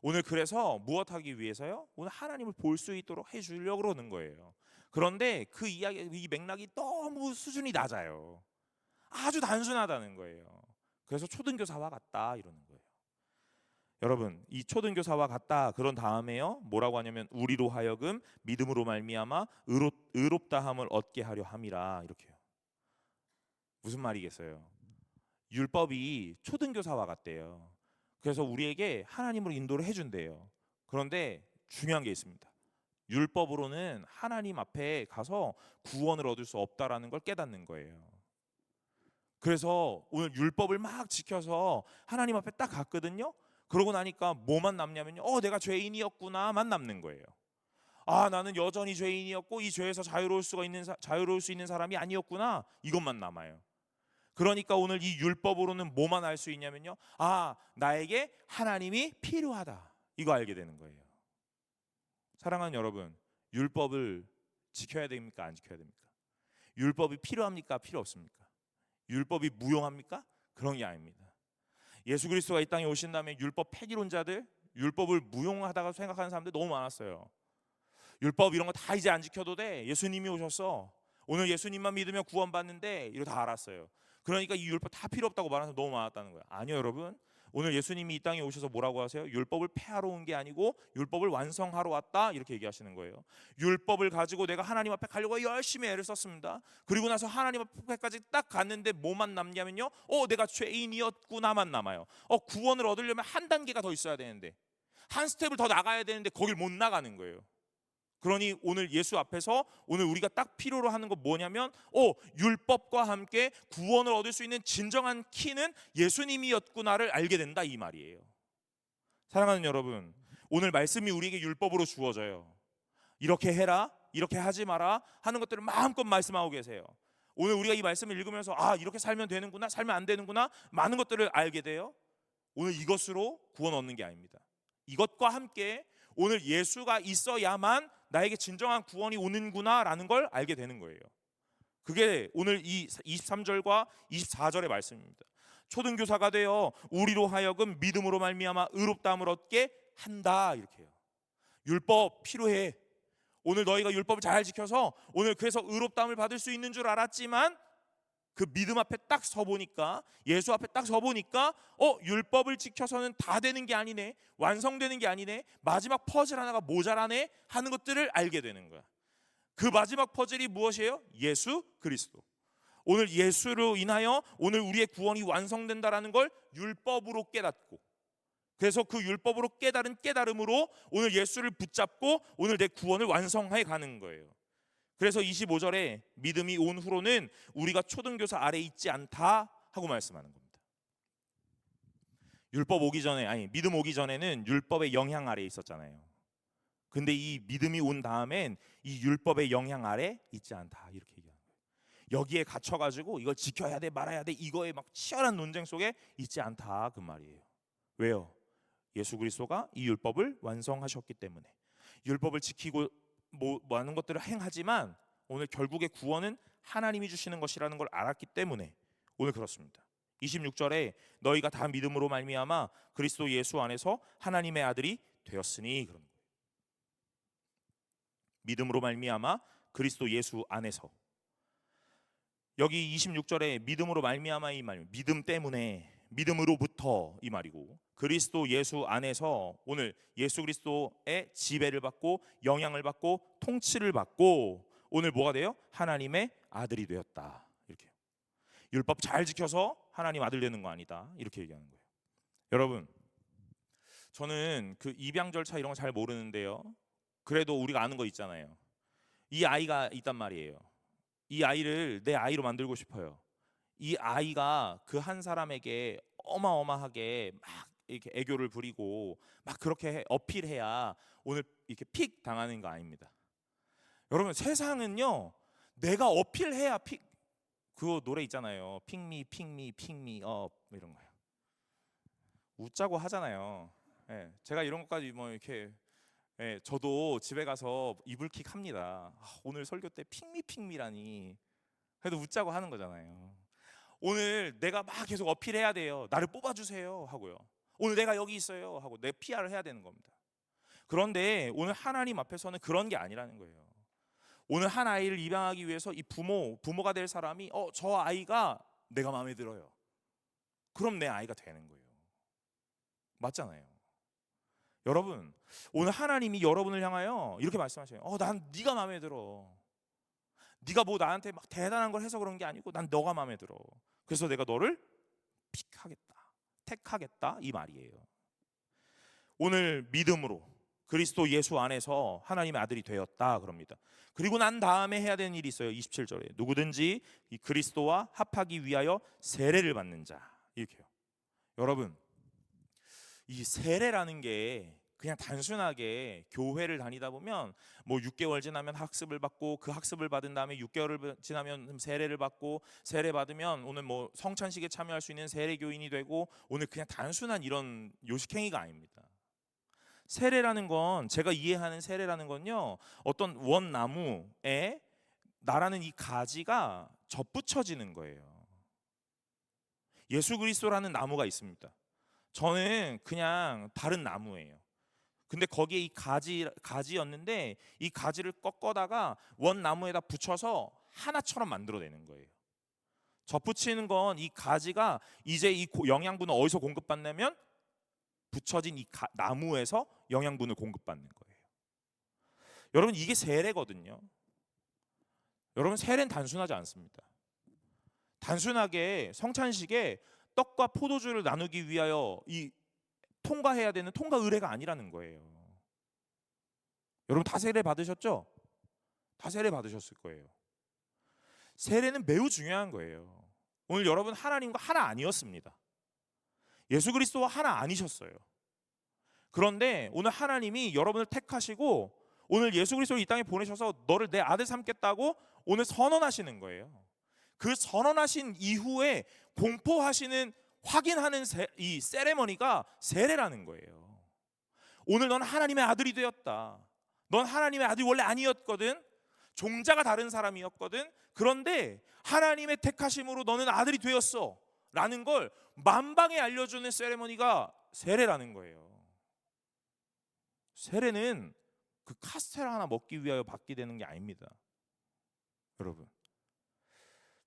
오늘 그래서 무엇하기 위해서요? 오늘 하나님을 볼 수 있도록 해주려고 그러는 거예요. 그런데 그 이야기, 이 맥락이 너무 수준이 낮아요. 아주 단순하다는 거예요. 그래서 초등교사와 같다 이러는 거예요. 여러분, 이 초등교사와 같다 그런 다음에요, 뭐라고 하냐면 우리로 하여금 믿음으로 말미암아 의롭다함을 얻게 하려 함이라, 이렇게요. 무슨 말이겠어요? 율법이 초등교사와 같대요. 그래서 우리에게 하나님으로 인도를 해준대요. 그런데 중요한 게 있습니다. 율법으로는 하나님 앞에 가서 구원을 얻을 수 없다라는 걸 깨닫는 거예요. 그래서 오늘 율법을 막 지켜서 하나님 앞에 딱 갔거든요. 그러고 나니까 뭐만 남냐면요, 내가 죄인이었구나만 남는 거예요. 나는 여전히 죄인이었고 이 죄에서 자유로울 수 있는 사람이 아니었구나, 이것만 남아요. 그러니까 오늘 이 율법으로는 뭐만 알 수 있냐면요, 나에게 하나님이 필요하다, 이거 알게 되는 거예요. 사랑하는 여러분, 율법을 지켜야 됩니까? 안 지켜야 됩니까? 율법이 필요합니까? 필요 없습니까? 율법이 무용합니까? 그런 게 아닙니다. 예수 그리스도가 이 땅에 오신 다음에 율법 폐기론자들, 율법을 무용하다가 생각하는 사람들 너무 많았어요. 율법 이런 거 다 이제 안 지켜도 돼, 예수님이 오셨어, 오늘 예수님만 믿으면 구원받는데, 이거 다 알았어요. 그러니까 이 율법 다 필요 없다고 말하는 사람 너무 많았다는 거예요. 아니요 여러분, 오늘 예수님이 이 땅에 오셔서 뭐라고 하세요? 율법을 폐하러 온 게 아니고 율법을 완성하러 왔다, 이렇게 얘기하시는 거예요. 율법을 가지고 내가 하나님 앞에 가려고 열심히 애를 썼습니다. 그리고 나서 하나님 앞에까지 딱 갔는데 뭐만 남냐면요, 내가 죄인이었구나만 남아요. 구원을 얻으려면 한 단계가 더 있어야 되는데, 한 스텝을 더 나가야 되는데 거길 못 나가는 거예요. 그러니 오늘 예수 앞에서 오늘 우리가 딱 필요로 하는 건 뭐냐면, 율법과 함께 구원을 얻을 수 있는 진정한 키는 예수님이었구나를 알게 된다, 이 말이에요. 사랑하는 여러분, 오늘 말씀이 우리에게 율법으로 주어져요. 이렇게 해라, 이렇게 하지 마라 하는 것들을 마음껏 말씀하고 계세요. 오늘 우리가 이 말씀을 읽으면서 이렇게 살면 되는구나, 살면 안 되는구나, 많은 것들을 알게 돼요. 오늘 이것으로 구원 얻는 게 아닙니다. 이것과 함께 오늘 예수가 있어야만 나에게 진정한 구원이 오는구나라는 걸 알게 되는 거예요. 그게 오늘 이 23절과 24절의 말씀입니다. 초등교사가 되어 우리로 하여금 믿음으로 말미암아 의롭다함을 얻게 한다, 이렇게 해요. 율법 필요해. 오늘 너희가 율법을 잘 지켜서 오늘 그래서 의롭다함을 받을 수 있는 줄 알았지만, 그 믿음 앞에 딱 서보니까, 예수 앞에 딱 서보니까 율법을 지켜서는 다 되는 게 아니네, 완성되는 게 아니네, 마지막 퍼즐 하나가 모자라네 하는 것들을 알게 되는 거야. 그 마지막 퍼즐이 무엇이에요? 예수 그리스도. 오늘 예수로 인하여 오늘 우리의 구원이 완성된다라는 걸 율법으로 깨닫고, 그래서 그 율법으로 깨달은 깨달음으로 오늘 예수를 붙잡고 오늘 내 구원을 완성해 가는 거예요. 그래서 25절에 믿음이 온 후로는 우리가 초등교사 아래 있지 않다 하고 말씀하는 겁니다. 믿음 오기 전에는 율법의 영향 아래 있었잖아요. 근데 이 믿음이 온 다음엔 이 율법의 영향 아래 있지 않다, 이렇게 얘기하는 거예요. 여기에 갇혀가지고 이걸 지켜야 돼 말아야 돼, 이거에 막 치열한 논쟁 속에 있지 않다, 그 말이에요. 왜요? 예수 그리스도가 이 율법을 완성하셨기 때문에. 율법을 지키고 많은 것들을 행하지만 오늘 결국의 구원은 하나님이 주시는 것이라는 걸 알았기 때문에 오늘 그렇습니다. 26절에 너희가 다 믿음으로 말미암아 그리스도 예수 안에서 하나님의 아들이 되었으니, 그런 거예요. 믿음으로 말미암아 그리스도 예수 안에서. 여기 26절에 믿음으로 말미암아, 이 말, 믿음 때문에, 믿음으로부터 이 말이고, 그리스도 예수 안에서 오늘 예수 그리스도의 지배를 받고 영향을 받고 통치를 받고 오늘 뭐가 돼요? 하나님의 아들이 되었다, 이렇게. 율법 잘 지켜서 하나님 아들 되는 거 아니다, 이렇게 얘기하는 거예요. 여러분, 저는 그 입양 절차 이런 거 잘 모르는데요, 그래도 우리가 아는 거 있잖아요. 이 아이가 있단 말이에요. 이 아이를 내 아이로 만들고 싶어요. 이 아이가 그 한 사람에게 어마어마하게 막 이렇게 애교를 부리고 막 그렇게 어필해야 오늘 이렇게 픽 당하는 거 아닙니다. 여러분, 세상은요, 내가 어필해야 픽. 그거 노래 있잖아요. 픽미 픽미 픽미 업, 이런 거요. 웃자고 하잖아요. 제가 이런 것까지 뭐 이렇게, 저도 집에 가서 이불킥 합니다. 오늘 설교 때 픽미 픽미라니. 그래도 웃자고 하는 거잖아요. 오늘 내가 막 계속 어필해야 돼요. 나를 뽑아주세요 하고요. 오늘 내가 여기 있어요 하고 내 PR을 해야 되는 겁니다. 그런데 오늘 하나님 앞에서는 그런 게 아니라는 거예요. 오늘 한 아이를 입양하기 위해서 이 부모가 될 사람이 저 아이가 내가 마음에 들어요. 그럼 내 아이가 되는 거예요. 맞잖아요. 여러분, 오늘 하나님이 여러분을 향하여 이렇게 말씀하셔요. 난 네가 마음에 들어. 네가 뭐 나한테 막 대단한 걸 해서 그런 게 아니고 난 너가 마음에 들어. 그래서 내가 너를 픽하겠다, 택하겠다, 이 말이에요. 오늘 믿음으로 그리스도 예수 안에서 하나님의 아들이 되었다 그럽니다. 그리고 난 다음에 해야 되는 일이 있어요. 27절에 누구든지 이 그리스도와 합하기 위하여 세례를 받는 자, 이렇게요. 여러분, 이 세례라는 게 그냥 단순하게 교회를 다니다 보면 뭐 6개월 지나면 학습을 받고 그 학습을 받은 다음에 6개월을 지나면 세례를 받고 세례 받으면 오늘 뭐 성찬식에 참여할 수 있는 세례 교인이 되고 오늘 그냥 단순한 이런 요식행위가 아닙니다. 세례라는 건, 제가 이해하는 세례라는 건요, 어떤 원나무에 나라는 이 가지가 접붙여지는 거예요. 예수 그리스도라는 나무가 있습니다. 저는 그냥 다른 나무예요. 근데 거기에 이 가지였는데 이 가지를 꺾어다가 원나무에다 붙여서 하나처럼 만들어내는 거예요. 접붙이는 건 이 가지가 이제 이 영양분을 어디서 공급받냐면 붙여진 이 나무에서 영양분을 공급받는 거예요. 여러분, 이게 세례거든요. 여러분, 세례는 단순하지 않습니다. 단순하게 성찬식에 떡과 포도주를 나누기 위하여 이 통과해야 되는 통과 의례가 아니라는 거예요. 여러분, 다 세례 받으셨죠? 다 세례 받으셨을 거예요. 세례는 매우 중요한 거예요. 오늘 여러분 하나님과 하나 아니었습니다. 예수 그리스도와 하나 아니셨어요. 그런데 오늘 하나님이 여러분을 택하시고 오늘 예수 그리스도를 이 땅에 보내셔서 너를 내 아들 삼겠다고 오늘 선언하시는 거예요. 그 선언하신 이후에 공포하시는, 확인하는 이 세레머니가 세례라는 거예요. 오늘 넌 하나님의 아들이 되었다. 넌 하나님의 아들이 원래 아니었거든. 종자가 다른 사람이었거든. 그런데 하나님의 택하심으로 너는 아들이 되었어 라는 걸 만방에 알려주는 세레머니가 세례라는 거예요. 세례는 그 카스테라 하나 먹기 위하여 받게 되는 게 아닙니다. 여러분,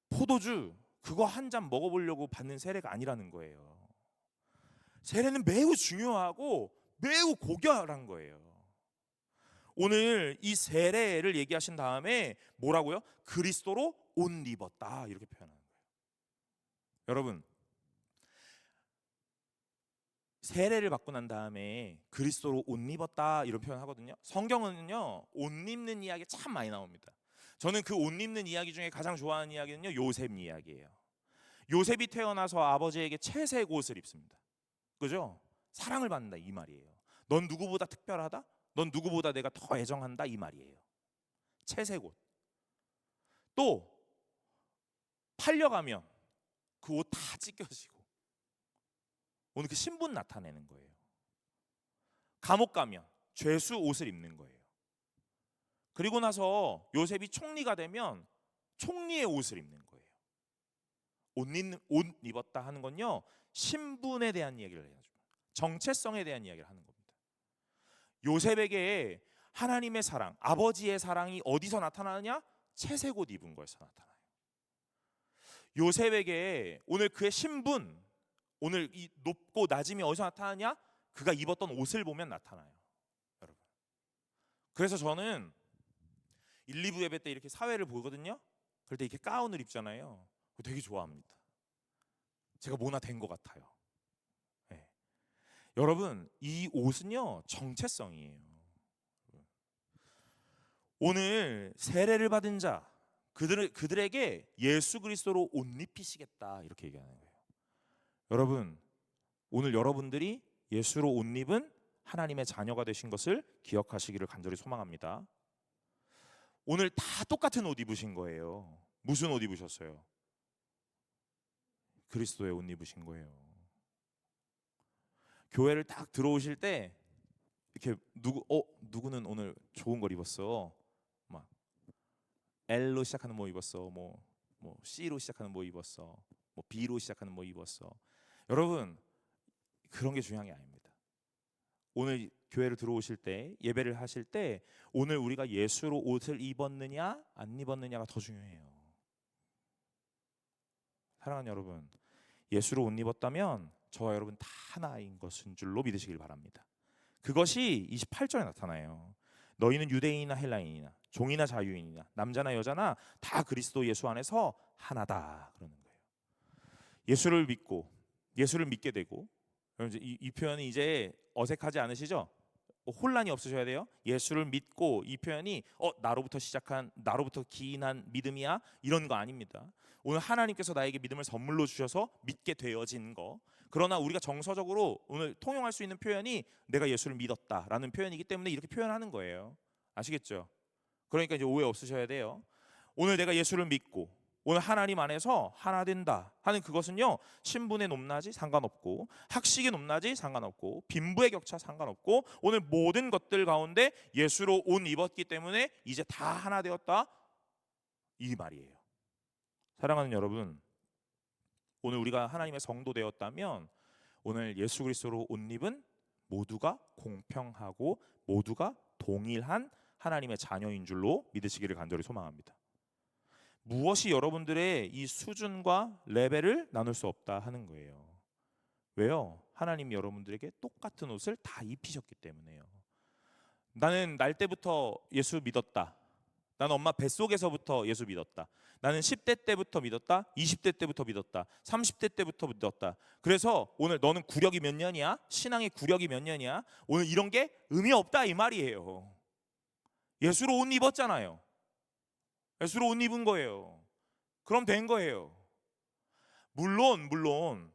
포도주 그거 한 잔 먹어보려고 받는 세례가 아니라는 거예요. 세례는 매우 중요하고 매우 고귀한 거예요. 오늘 이 세례를 얘기하신 다음에 뭐라고요? 그리스도로 옷 입었다, 이렇게 표현하는 거예요. 여러분, 세례를 받고 난 다음에 그리스도로 옷 입었다 이런 표현 하거든요. 성경은요, 옷 입는 이야기 참 많이 나옵니다. 저는 그 옷 입는 이야기 중에 가장 좋아하는 이야기는요, 요셉 이야기예요. 요셉이 태어나서 아버지에게 채색 옷을 입습니다. 그죠? 사랑을 받는다 이 말이에요. 넌 누구보다 특별하다? 넌 누구보다 내가 더 애정한다 이 말이에요. 채색 옷. 또 팔려가면 그 옷 다 찢겨지고 오늘 그 신분 나타내는 거예요. 감옥 가면 죄수 옷을 입는 거예요. 그리고 나서 요셉이 총리가 되면 총리의 옷을 입는 거예요. 옷 입었다 하는 건요, 신분에 대한 이야기를 해야죠. 정체성에 대한 이야기를 하는 겁니다. 요셉에게 하나님의 사랑, 아버지의 사랑이 어디서 나타나느냐? 채색 옷 입은 거에서 나타나요. 요셉에게 오늘 그의 신분, 오늘 이 높고 낮음이 어디서 나타나냐? 그가 입었던 옷을 보면 나타나요. 여러분, 그래서 저는 1, 2부 예배 때 이렇게 사회를 보거든요. 그럴 때 이렇게 가운을 입잖아요. 되게 좋아합니다. 제가 뭐나 된 것 같아요. 네. 여러분, 이 옷은요, 정체성이에요. 오늘 세례를 받은 자 그들에게 예수 그리스도로 옷 입히시겠다 이렇게 얘기하는 거예요. 여러분, 오늘 여러분들이 예수로 옷 입은 하나님의 자녀가 되신 것을 기억하시기를 간절히 소망합니다. 오늘 다 똑같은 옷 입으신 거예요. 무슨 옷 입으셨어요? 그리스도의 옷 입으신 거예요. 교회를 딱 들어오실 때 이렇게 누구는 오늘 좋은 걸 입었어. 막 L로 시작하는 뭐 입었어. 뭐 C로 시작하는 뭐 입었어. 뭐 B로 시작하는 뭐 입었어. 여러분, 그런 게 중요한 게 아닙니다. 오늘 교회를 들어오실 때, 예배를 하실 때 오늘 우리가 예수로 옷을 입었느냐 안 입었느냐가 더 중요해요. 사랑하는 여러분, 예수로 옷 입었다면 저와 여러분 다 하나인 것인 줄로 믿으시길 바랍니다. 그것이 28절에 나타나요. 너희는 유대인이나 헬라인이나 종이나 자유인이나 남자나 여자나 다 그리스도 예수 안에서 하나다 그러는 거예요. 예수를 믿고 예수를 믿게 되고, 이 표현이 이제 어색하지 않으시죠? 혼란이 없으셔야 돼요. 예수를 믿고, 이 표현이 나로부터 기인한 믿음이야 이런 거 아닙니다. 오늘 하나님께서 나에게 믿음을 선물로 주셔서 믿게 되어진 거. 그러나 우리가 정서적으로 오늘 통용할 수 있는 표현이 내가 예수를 믿었다라는 표현이기 때문에 이렇게 표현하는 거예요. 아시겠죠? 그러니까 이제 오해 없으셔야 돼요. 오늘 내가 예수를 믿고 오늘 하나님 안에서 하나 된다 하는 그것은요, 신분의 높낮이 상관없고 학식의 높낮이 상관없고 빈부의 격차 상관없고 오늘 모든 것들 가운데 예수로 옷 입었기 때문에 이제 다 하나 되었다 이 말이에요. 사랑하는 여러분, 오늘 우리가 하나님의 성도 되었다면 오늘 예수 그리스도로 옷 입은 모두가 공평하고 모두가 동일한 하나님의 자녀인 줄로 믿으시기를 간절히 소망합니다. 무엇이 여러분들의 이 수준과 레벨을 나눌 수 없다 하는 거예요. 왜요? 하나님이 여러분들에게 똑같은 옷을 다 입히셨기 때문에요. 나는 날 때부터 예수 믿었다. 나는 엄마 뱃속에서부터 예수 믿었다. 나는 10대 때부터 믿었다. 20대 때부터 믿었다. 30대 때부터 믿었다. 그래서 오늘 너는 구력이 몇 년이야? 신앙의 구력이 몇 년이야? 오늘 이런 게 의미 없다 이 말이에요. 예수로 옷 입었잖아요. 예수로 옷 입은 거예요. 그럼 된 거예요. 물론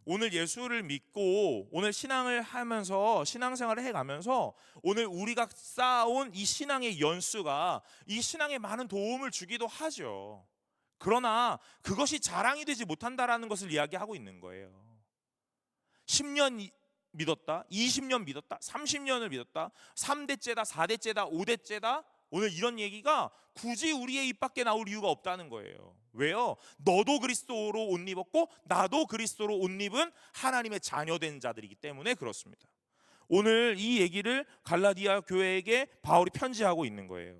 오늘 예수를 믿고 오늘 신앙을 하면서 신앙생활을 해가면서 오늘 우리가 쌓아온 이 신앙의 연수가 이 신앙에 많은 도움을 주기도 하죠. 그러나 그것이 자랑이 되지 못한다라는 것을 이야기하고 있는 거예요. 10년 믿었다, 20년 믿었다, 30년을 믿었다, 3대째다, 4대째다, 5대째다 오늘 이런 얘기가 굳이 우리의 입 밖에 나올 이유가 없다는 거예요. 왜요? 너도 그리스도로 옷 입었고 나도 그리스도로 옷 입은 하나님의 자녀된 자들이기 때문에 그렇습니다. 오늘 이 얘기를 갈라디아 교회에게 바울이 편지하고 있는 거예요.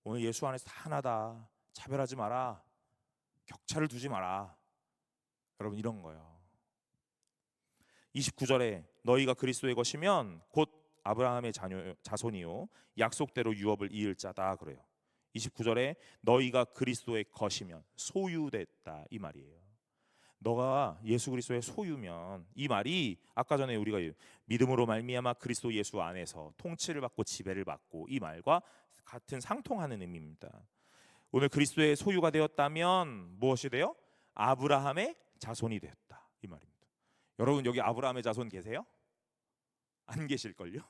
오늘 예수 안에서 다 하나다. 차별하지 마라. 격차를 두지 마라. 여러분 이런 거예요. 29절에 너희가 그리스도의 것이면 곧 아브라함의 자손이요 약속대로 유업을 이을 자다 그래요. 29절에 너희가 그리스도의 것이면 소유됐다 이 말이에요. 너가 예수 그리스도의 소유면 이 말이 아까 전에 우리가 믿음으로 말미암아 그리스도 예수 안에서 통치를 받고 지배를 받고 이 말과 같은 상통하는 의미입니다. 오늘 그리스도의 소유가 되었다면 무엇이 돼요? 아브라함의 자손이 되었다 이 말입니다. 여러분 여기 아브라함의 자손 계세요? 안 계실걸요?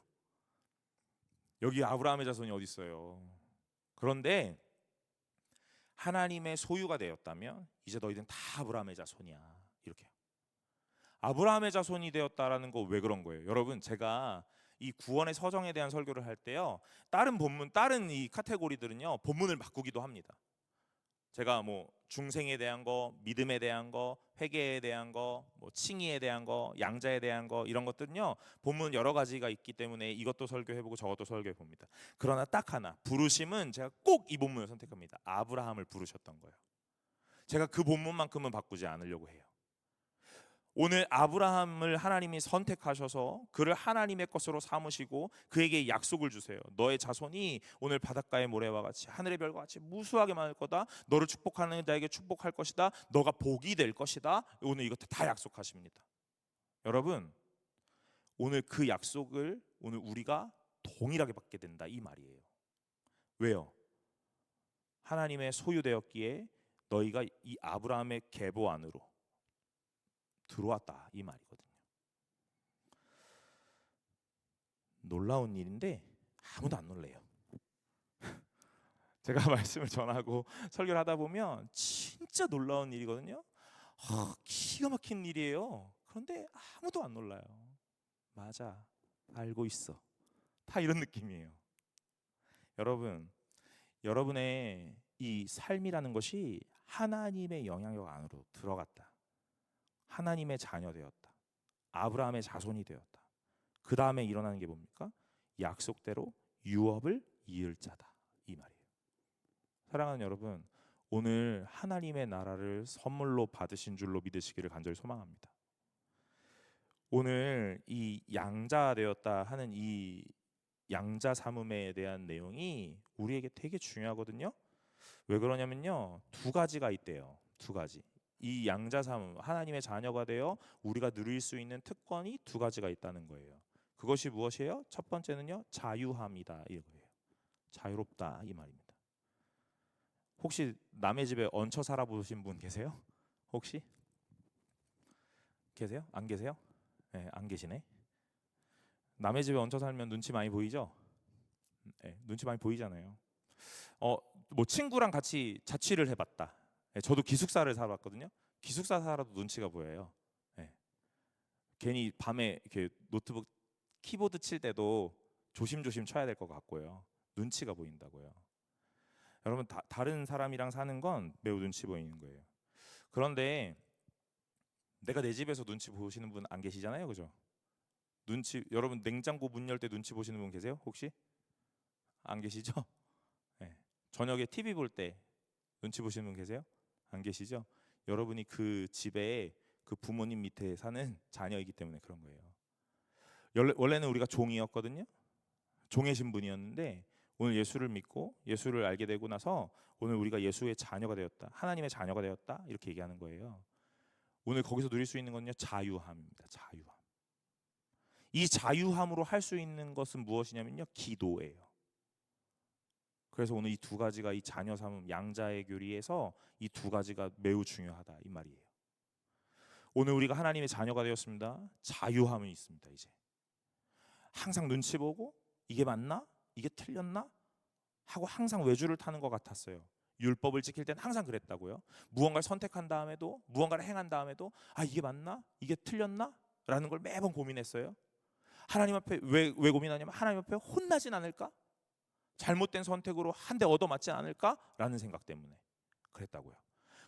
여기 아브라함의 자손이 어디 있어요? 그런데 하나님의 소유가 되었다면 이제 너희들은 다 아브라함의 자손이야 이렇게. 아브라함의 자손이 되었다라는 거 왜 그런 거예요? 여러분 제가 이 구원의 서정에 대한 설교를 할 때요 다른 본문 다른 이 카테고리들은요 본문을 바꾸기도 합니다. 제가 뭐 중생에 대한 거, 믿음에 대한 거, 회개에 대한 거, 뭐 칭의에 대한 거, 양자에 대한 거 이런 것들은요 본문 여러 가지가 있기 때문에 이것도 설교해보고 저것도 설교해봅니다. 그러나 딱 하나 부르심은 제가 꼭 이 본문을 선택합니다. 아브라함을 부르셨던 거예요. 제가 그 본문만큼은 바꾸지 않으려고 해요. 오늘 아브라함을 하나님이 선택하셔서 그를 하나님의 것으로 삼으시고 그에게 약속을 주세요. 너의 자손이 오늘 바닷가의 모래와 같이 하늘의 별과 같이 무수하게 많을 거다. 너를 축복하는 자에게 축복할 것이다. 너가 복이 될 것이다. 오늘 이것도 다 약속하십니다. 여러분 오늘 그 약속을 오늘 우리가 동일하게 받게 된다 이 말이에요. 왜요? 하나님의 소유되었기에 너희가 이 아브라함의 계보 안으로 들어왔다 이 말이거든요. 놀라운 일인데 아무도 안 놀래요. 제가 말씀을 전하고 설교를 하다 보면 진짜 놀라운 일이거든요. 기가 막힌 일이에요. 그런데 아무도 안 놀라요. 맞아, 알고 있어. 다 이런 느낌이에요. 여러분, 여러분의 이 삶이라는 것이 하나님의 영향력 안으로 들어갔다. 하나님의 자녀 되었다. 아브라함의 자손이 되었다. 그 다음에 일어나는 게 뭡니까? 약속대로 유업을 이을 자다, 이 말이에요. 사랑하는 여러분, 오늘 하나님의 나라를 선물로 받으신 줄로 믿으시기를 간절히 소망합니다. 오늘 이 양자 되었다 하는 이 양자 삼음에 대한 내용이 우리에게 되게 중요하거든요. 왜 그러냐면요, 두 가지가 있대요. 두 가지. 이 양자 삼음, 하나님의 자녀가 되어 우리가 누릴 수 있는 특권이 두 가지가 있다는 거예요. 그것이 무엇이에요? 첫 번째는요, 자유함이다, 이거예요. 자유롭다, 이 말입니다. 혹시 남의 집에 얹혀 살아보신 분 계세요? 혹시 계세요? 안 계세요? 네, 안 계시네. 남의 집에 얹혀 살면 눈치 많이 보이죠? 네, 눈치 많이 보이잖아요. 뭐 친구랑 같이 자취를 해봤다. 네, 저도 기숙사를 살았거든요. 기숙사 살아도 눈치가 보여요. 네. 괜히 밤에 이렇게 노트북 키보드 칠 때도 조심조심 쳐야 될 것 같고요. 눈치가 보인다고요. 여러분, 다른 사람이랑 사는 건 매우 눈치 보이는 거예요. 그런데 내가 내 집에서 눈치 보시는 분 안 계시잖아요, 그죠? 여러분 냉장고 문 열 때 눈치 보시는 분 계세요? 혹시? 안 계시죠? 네. 저녁에 TV 볼 때 눈치 보시는 분 계세요? 안 계시죠? 여러분이 그 집에 그 부모님 밑에 사는 자녀이기 때문에 그런 거예요. 원래는 우리가 종이었거든요. 종의 신분이었는데 오늘 예수를 믿고 예수를 알게 되고 나서 오늘 우리가 예수의 자녀가 되었다, 하나님의 자녀가 되었다, 이렇게 얘기하는 거예요. 오늘 거기서 누릴 수 있는 건요, 자유함입니다. 자유함. 이 자유함으로 할 수 있는 것은 무엇이냐면요, 기도예요. 그래서 오늘 이 두 가지가, 이 자녀 삼음, 양자의 교리에서 이 두 가지가 매우 중요하다, 이 말이에요. 오늘 우리가 하나님의 자녀가 되었습니다. 자유함은 있습니다. 이제 항상 눈치 보고 이게 맞나? 이게 틀렸나? 하고 항상 외주를 타는 것 같았어요. 율법을 지킬 때는 항상 그랬다고요. 무언가를 선택한 다음에도, 무언가를 행한 다음에도 이게 맞나? 이게 틀렸나? 라는 걸 매번 고민했어요. 하나님 앞에 왜 고민하냐면 하나님 앞에 혼나진 않을까? 잘못된 선택으로 한 대 얻어맞지 않을까라는 생각 때문에 그랬다고요.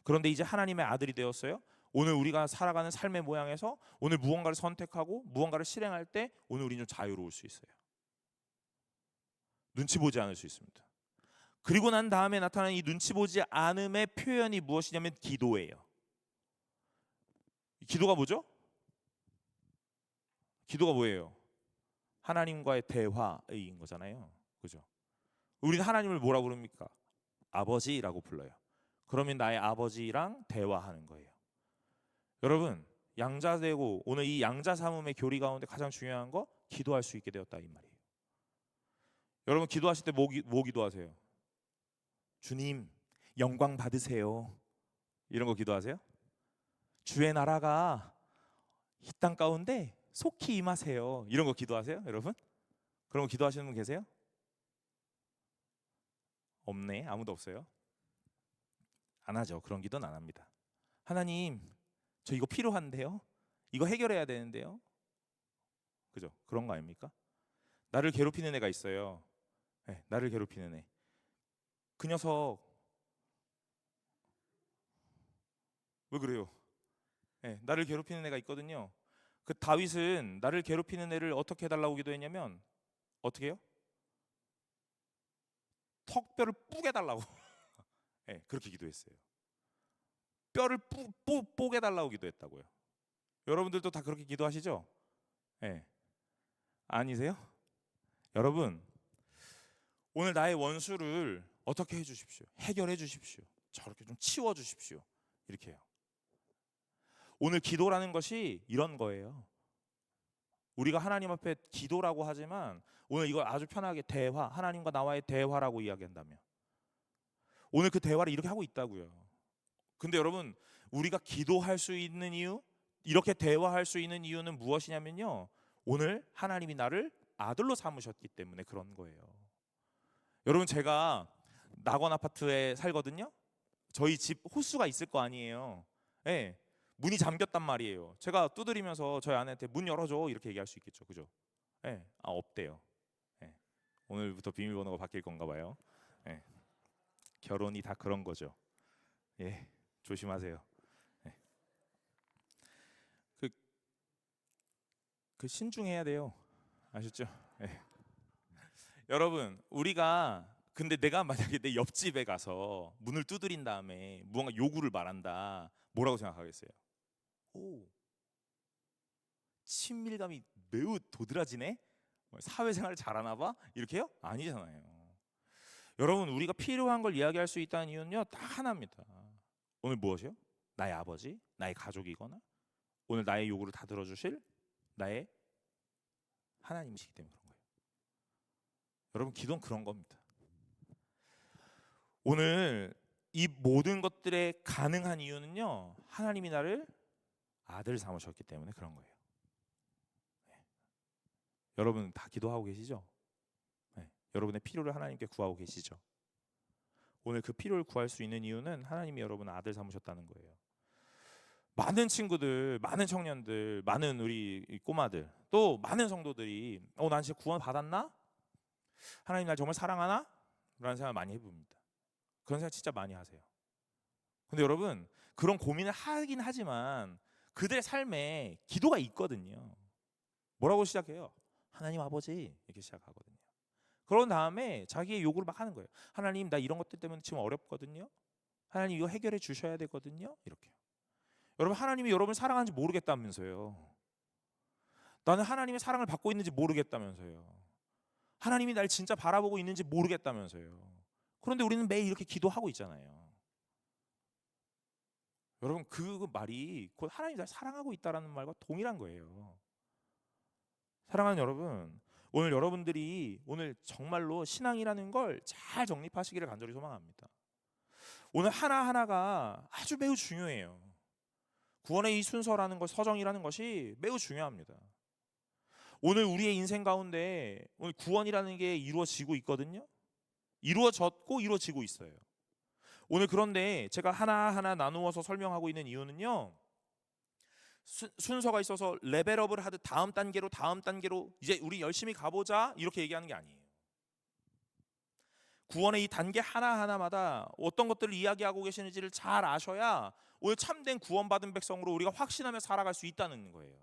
그런데 이제 하나님의 아들이 되었어요. 오늘 우리가 살아가는 삶의 모양에서 오늘 무언가를 선택하고 무언가를 실행할 때 오늘 우리는 좀 자유로울 수 있어요. 눈치 보지 않을 수 있습니다. 그리고 난 다음에 나타나는 이 눈치 보지 않음의 표현이 무엇이냐면 기도예요. 기도가 뭐죠? 기도가 뭐예요? 하나님과의 대화인 거잖아요. 그죠? 우리는 하나님을 뭐라고 부릅니까? 아버지라고 불러요. 그러면 나의 아버지랑 대화하는 거예요. 여러분, 양자되고 오늘 이 양자 삼음의 교리 가운데 가장 중요한 거, 기도할 수 있게 되었다, 이 말이에요. 여러분, 기도하실 때 뭐 기도하세요? 주님, 영광 받으세요. 이런 거 기도하세요? 주의 나라가 이 땅 가운데 속히 임하세요. 이런 거 기도하세요, 여러분? 그런 거 기도하시는 분 계세요? 없네, 아무도 없어요. 안 하죠. 그런 기도는 안 합니다. 하나님, 저 이거 필요한데요. 이거 해결해야 되는데요. 그죠? 그런 거 아닙니까? 나를 괴롭히는 애가 있어요. 네, 나를 괴롭히는 애. 그 녀석 왜 그래요? 네, 나를 괴롭히는 애가 있거든요. 그 다윗은 나를 괴롭히는 애를 어떻게 해달라고 기도했냐면 어떻게 해요? 턱뼈를 뿌개달라고. 네, 그렇게 기도했어요. 뼈를 뽀개달라고 기도했다고요. 여러분들도 다 그렇게 기도하시죠? 네. 아니세요? 여러분, 오늘 나의 원수를 어떻게 해주십시오. 해결해 주십시오. 저렇게 좀 치워 주십시오. 이렇게 해요. 오늘 기도라는 것이 이런 거예요. 우리가 하나님 앞에 기도라고 하지만 오늘 이걸 아주 편하게 대화, 하나님과 나와의 대화라고 이야기한다면 오늘 그 대화를 이렇게 하고 있다고요. 근데 여러분, 우리가 기도할 수 있는 이유, 이렇게 대화할 수 있는 이유는 무엇이냐면요, 오늘 하나님이 나를 아들로 삼으셨기 때문에 그런 거예요. 여러분, 제가 낙원 아파트에 살거든요. 저희 집 호수가 있을 거 아니에요. 네, 문이 잠겼단 말이에요. 제가 두드리면서 저희 아내한테 문 열어줘 이렇게 얘기할 수 있겠죠, 그죠? 네, 없대요. 네, 오늘부터 비밀번호가 바뀔 건가 봐요. 네, 결혼이 다 그런 거죠. 예, 조심하세요. 네. 그 신중해야 돼요. 아셨죠? 예. 여러분, 우리가 근데 내가 만약에 내 옆집에 가서 문을 두드린 다음에 무언가 요구를 말한다. 뭐라고 생각하겠어요? 오, 친밀감이 매우 도드라지네. 사회생활 잘하나 봐. 이렇게요? 아니잖아요. 여러분, 우리가 필요한 걸 이야기할 수 있다는 이유는요 딱 하나입니다. 오늘 무엇이요? 나의 아버지, 나의 가족이거나 오늘 나의 요구를 다 들어주실 나의 하나님이시기 때문에 그런 거예요. 여러분, 기도는 그런 겁니다. 오늘 이 모든 것들에 가능한 이유는요 하나님이 나를 아들 삼으셨기 때문에 그런 거예요. 네. 여러분 다 기도하고 계시죠? 네. 여러분의 필요를 하나님께 구하고 계시죠? 오늘 그 필요를 구할 수 있는 이유는 하나님이 여러분을 아들 삼으셨다는 거예요. 많은 친구들, 많은 청년들, 많은 우리 꼬마들, 또 많은 성도들이 난 진짜 구원 받았나? 하나님 날 정말 사랑하나? 라는 생각 많이 해봅니다. 그런 생각 진짜 많이 하세요. 근데 여러분, 그런 고민을 하긴 하지만 그들의 삶에 기도가 있거든요. 뭐라고 시작해요? 하나님 아버지 이렇게 시작하거든요. 그런 다음에 자기의 요구를 막 하는 거예요. 하나님 나 이런 것들 때문에 지금 어렵거든요. 하나님 이거 해결해 주셔야 되거든요. 이렇게요. 여러분, 하나님이 여러분을 사랑하는지 모르겠다면서요. 나는 하나님의 사랑을 받고 있는지 모르겠다면서요. 하나님이 날 진짜 바라보고 있는지 모르겠다면서요. 그런데 우리는 매일 이렇게 기도하고 있잖아요. 여러분, 그 말이 곧 하나님이 날 사랑하고 있다라는 말과 동일한 거예요. 사랑하는 여러분, 오늘 여러분들이 오늘 정말로 신앙이라는 걸 잘 정립하시기를 간절히 소망합니다. 오늘 하나하나가 아주 매우 중요해요. 구원의 이 순서라는 것, 서정이라는 것이 매우 중요합니다. 오늘 우리의 인생 가운데 오늘 구원이라는 게 이루어지고 있거든요. 이루어졌고 이루어지고 있어요. 오늘 그런데 제가 하나하나 나누어서 설명하고 있는 이유는요, 순서가 있어서 레벨업을 하듯 다음 단계로 이제 우리 열심히 가보자 이렇게 얘기하는 게 아니에요. 구원의 이 단계 하나하나마다 어떤 것들을 이야기하고 계시는지를 잘 아셔야 오늘 참된 구원받은 백성으로 우리가 확신하며 살아갈 수 있다는 거예요.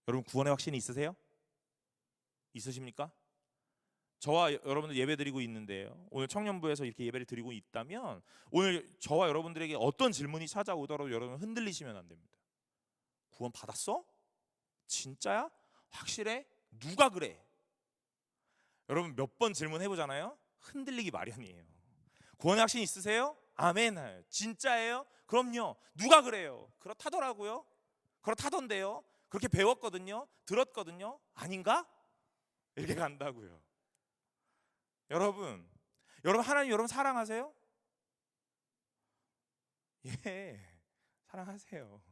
여러분, 구원의 확신이 있으세요? 있으십니까? 저와 여러분들 예배 드리고 있는데요, 오늘 청년부에서 이렇게 예배를 드리고 있다면 오늘 저와 여러분들에게 어떤 질문이 찾아오더라도 여러분 흔들리시면 안 됩니다. 구원 받았어? 진짜야? 확실해? 누가 그래? 여러분 몇 번 질문해보잖아요. 흔들리기 마련이에요. 구원의 확신 있으세요? 아멘. 진짜예요? 그럼요. 누가 그래요? 그렇다더라고요. 그렇다던데요. 그렇게 배웠거든요. 들었거든요. 아닌가? 이렇게 간다고요. 여러분 하나님 여러분 사랑하세요? 예, 사랑하세요.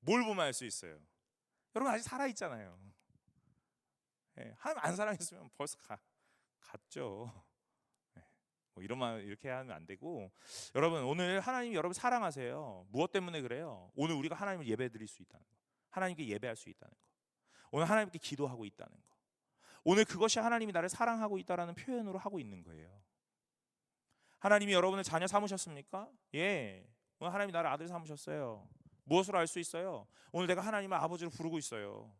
뭘 보면 알 수 있어요? 여러분 아직 살아있잖아요. 예, 하나님 안 사랑했으면 벌써 갔죠. 예, 뭐 이런 말 이렇게 하면 안 되고, 여러분 오늘 하나님 여러분 사랑하세요. 무엇 때문에 그래요? 오늘 우리가 하나님을 예배드릴 수 있다는 거, 하나님께 예배할 수 있다는 거, 오늘 하나님께 기도하고 있다는 거, 오늘 그것이 하나님이 나를 사랑하고 있다라는 표현으로 하고 있는 거예요. 하나님이 여러분을 자녀 삼으셨습니까? 예, 오늘 하나님이 나를 아들 삼으셨어요. 무엇으로 알 수 있어요? 오늘 내가 하나님을 아버지로 부르고 있어요.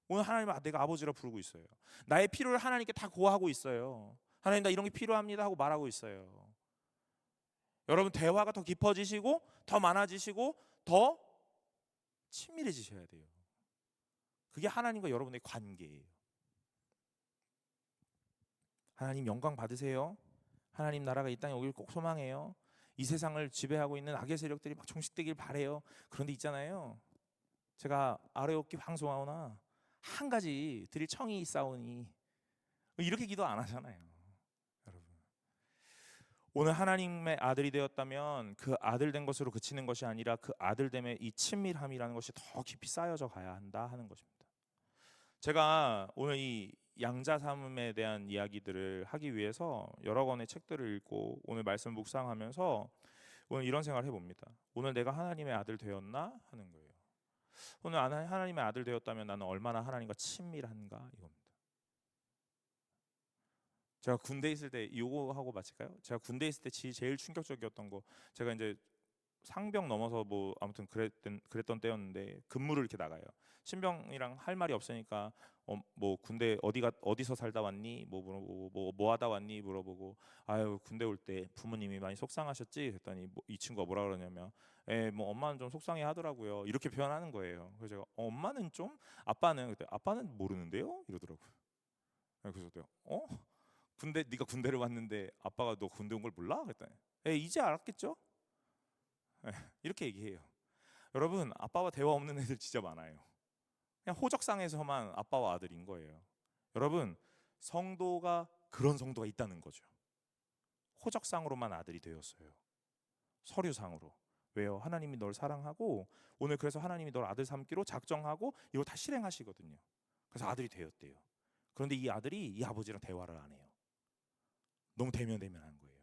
오늘 하나님을 내가 아버지로 부르고 있어요. 나의 필요를 하나님께 다 고하고 있어요. 하나님 나 이런 게 필요합니다 하고 말하고 있어요. 여러분 대화가 더 깊어지시고 더 많아지시고 더 친밀해지셔야 돼요. 그게 하나님과 여러분의 관계예요. 하나님 영광 받으세요. 하나님 나라가 이 땅에 오길 꼭 소망해요. 이 세상을 지배하고 있는 악의 세력들이 막 종식되길 바래요. 그런데 있잖아요, 제가 아뢰옵기 황송하오나 한 가지 드릴 청이 있사오니, 이렇게 기도 안 하잖아요. 여러분 오늘 하나님의 아들이 되었다면 그 아들 된 것으로 그치는 것이 아니라 그 아들됨의 이 친밀함이라는 것이 더 깊이 쌓여져 가야 한다 하는 것입니다. 제가 오늘 이 양자 삼음에 대한 이야기들을 하기 위해서 여러 권의 책들을 읽고 오늘 말씀 묵상하면서 오늘 이런 생각을 해봅니다. 오늘 내가 하나님의 아들 되었나 하는 거예요. 오늘 하나님의 아들 되었다면 나는 얼마나 하나님과 친밀한가 이겁니다. 제가 군대 있을 때 이거 하고 마칠까요? 제가 군대 있을 때 제일 충격적이었던 거, 제가 이제 상병 넘어서 뭐 아무튼 그랬던 때였는데 근무를 이렇게 나가요. 신병이랑 할 말이 없으니까 뭐 군대 어디서 살다 왔니? 뭐 물어보고 뭐 하다 왔니? 물어보고 아유 군대 올 때 부모님이 많이 속상하셨지? 그랬더니 이 친구가 뭐라 그러냐면 뭐 엄마는 좀 속상해 하더라고요. 이렇게 표현하는 거예요. 그래서 제가 엄마는 좀 아빠는 그때 아빠는 모르는데요? 이러더라고요. 그래서 내가 군대 네가 군대를 왔는데 아빠가 너 군대 온 걸 몰라? 그랬더니 이제 알았겠죠? 이렇게 얘기해요. 여러분 아빠와 대화 없는 애들 진짜 많아요. 그냥 호적상에서만 아빠와 아들인 거예요. 여러분 성도가 그런 성도가 있다는 거죠. 호적상으로만 아들이 되었어요. 서류상으로. 왜요? 하나님이 널 사랑하고 오늘 그래서 하나님이 널 아들 삼기로 작정하고 이걸 다 실행하시거든요. 그래서 아들이 되었대요. 그런데 이 아들이 이 아버지랑 대화를 안 해요. 너무 대면한 거예요.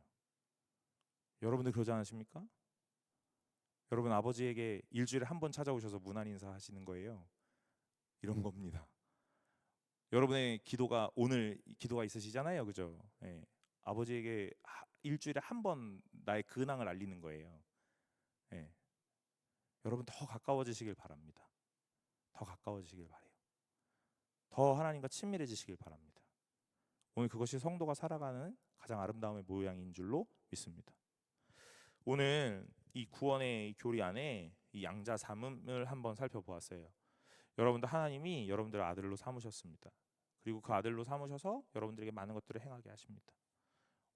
여러분들 그러지 않으십니까? 여러분 아버지에게 일주일에 한 번 찾아오셔서 문안 인사하시는 거예요. 이런 겁니다. 여러분의 기도가 오늘 기도가 있으시잖아요, 그죠? 예. 아버지에게 일주일에 한 번 나의 근황을 알리는 거예요. 예. 여러분 더 가까워지시길 바랍니다. 더 가까워지시길 바래요. 더 하나님과 친밀해지시길 바랍니다. 오늘 그것이 성도가 살아가는 가장 아름다움의 모양인 줄로 믿습니다. 오늘 이 구원의 교리 안에 이 양자 삼음을 한번 살펴보았어요. 여러분들 하나님이 여러분들을 아들로 삼으셨습니다. 그리고 그 아들로 삼으셔서 여러분들에게 많은 것들을 행하게 하십니다.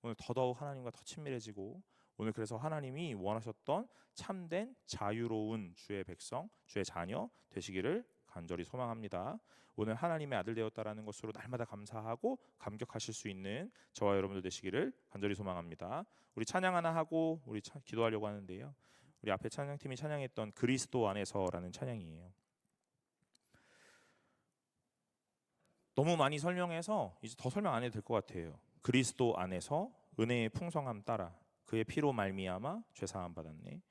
오늘 더더욱 하나님과 더 친밀해지고 오늘 그래서 하나님이 원하셨던 참된 자유로운 주의 백성, 주의 자녀 되시기를 간절히 소망합니다. 오늘 하나님의 아들 되었다라는 것으로 날마다 감사하고 감격하실 수 있는 저와 여러분들 되시기를 간절히 소망합니다. 우리 찬양 하나 하고 우리 기도하려고 하는데요. 우리 앞에 찬양팀이 찬양했던 그리스도 안에서라는 찬양이에요. 너무 많이 설명해서 이제 더 설명 안 해도 될 것 같아요. 그리스도 안에서 은혜의 풍성함 따라 그의 피로 말미암아 죄 사함 받았네.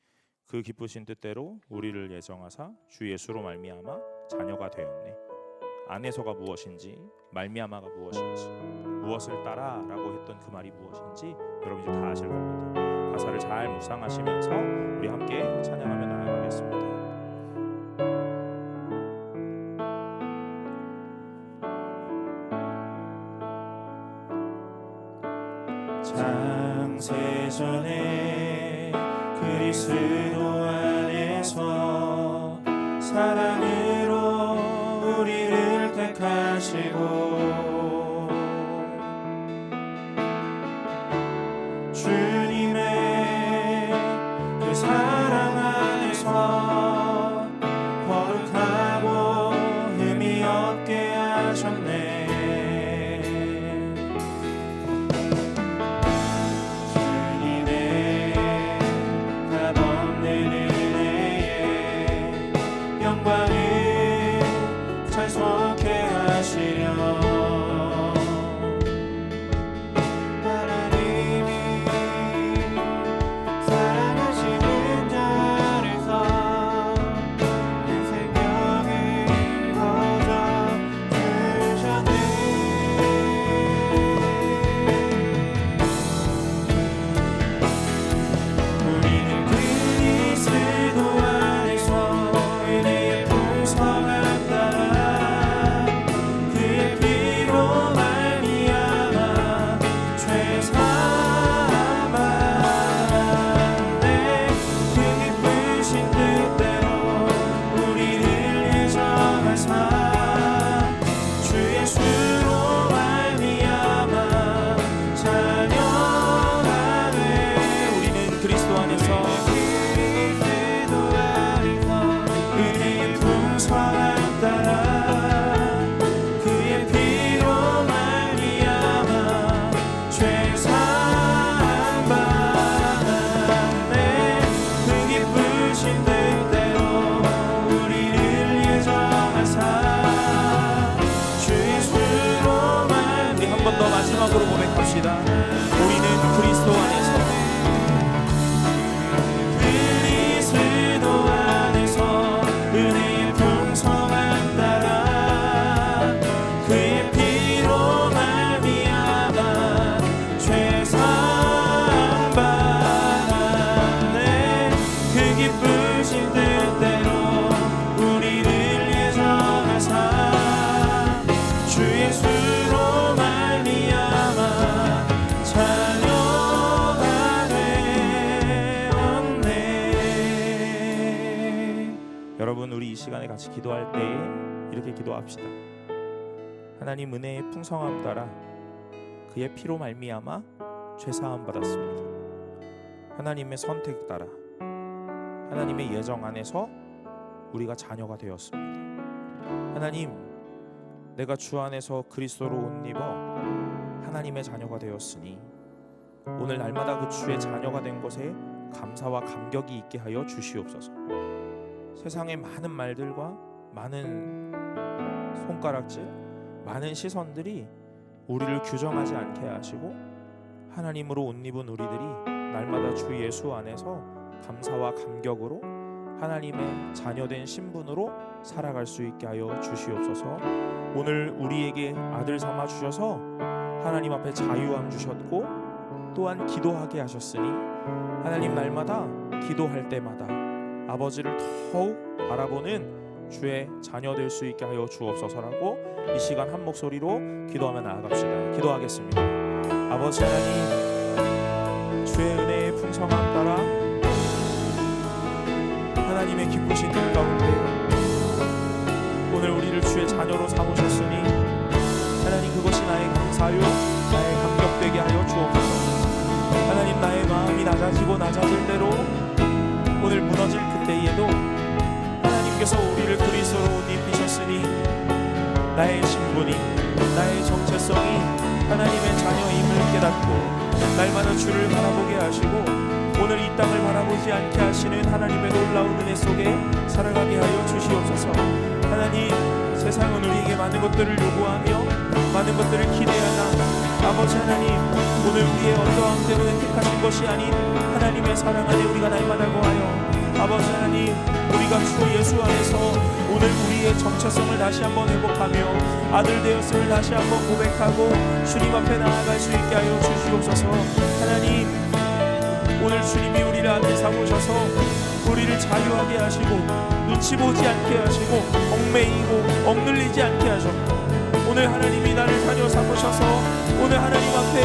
그 기쁘신 뜻대로 우리를 예정하사 주 예수로 말미암아 자녀가 되었네. 안에서가 무엇인지 말미암아가 무엇인지 무엇을 따라라고 했던 그 말이 무엇인지 여러분 이제 다 아실 겁니다. 가사를 잘 묵상하시면서 우리 함께 찬양하며 나아가겠습니다. 창세전에 그리스도 안에서 사랑으로 우리를 택하시고 주님의 그 사랑 안에서 거룩하고 흠이 없게 하셨네. 영광을 찬송케 하시려 기쁘신 뜻대로 우리를 예정하사 주 예수로 말미암아 자녀가 되었네. 여러분, 우리 이 시간에 같이 기도할 때에 이렇게 기도합시다. 하나님 은혜의 풍성함 따라 그의 피로 말미암아 죄사함 받았습니다. 하나님의 선택 따라 하나님의 예정 안에서 우리가 자녀가 되었습니다. 하나님, 내가 주 안에서 그리스도로 옷 입어 하나님의 자녀가 되었으니 오늘 날마다 그 주의 자녀가 된 것에 감사와 감격이 있게 하여 주시옵소서. 세상의 많은 말들과 많은 손가락질, 많은 시선들이 우리를 규정하지 않게 하시고 하나님으로 옷 입은 우리들이 날마다 주 예수 안에서 감사와 감격으로 하나님의 자녀된 신분으로 살아갈 수 있게 하여 주시옵소서. 오늘 우리에게 아들 삼아 주셔서 하나님 앞에 자유함 주셨고 또한 기도하게 하셨으니 하나님 날마다 기도할 때마다 아버지를 더욱 바라보는 주의 자녀 될 수 있게 하여 주옵소서라고 이 시간 한 목소리로 기도하며 나아갑시다. 기도하겠습니다. 아버지 하나님, 주의 은혜의 풍성함 따라 하나님의 기쁘신 뜻 가운데 오늘 우리를 주의 자녀로 삼으셨으니 하나님, 그것이 나의 감사요 나의 감격되게 하여 주옵소서. 하나님, 나의 마음이 낮아지고 낮아질 대로 오늘 무너질 그때에도 하나님께서 우리를 그리스도로 옷 입히셨으니 나의 신분이, 나의 정체성이 하나님의 자녀임을 깨닫고 날마다 주를 바라보게 하시고 오늘 이 땅을 바라보지 않게 하시는 하나님의 놀라운 은혜 속에 살아가게 하여 주시옵소서. 하나님, 세상은 우리에게 많은 것들을 요구하며 많은 것들을 기대하나 아버지 하나님, 오늘 우리의 어떠함 때문에 택하신 것이 아닌 하나님의 사랑 안에 우리가 날마다 거하여 아버지 하나님, 우리가 주 예수 안에서 오늘 우리의 정체성을 다시 한번 회복하며 아들 되었음을 다시 한번 고백하고 주님 앞에 나아갈 수 있게 하여 주시옵소서. 하나님, 오늘 주님이 우리를 아들 삼으셔서 우리를 자유하게 하시고 눈치 보지 않게 하시고 얽매이고 억눌리지 않게 하셨고 오늘 하나님이 나를 자녀 삼으셔서 오늘 하나님 앞에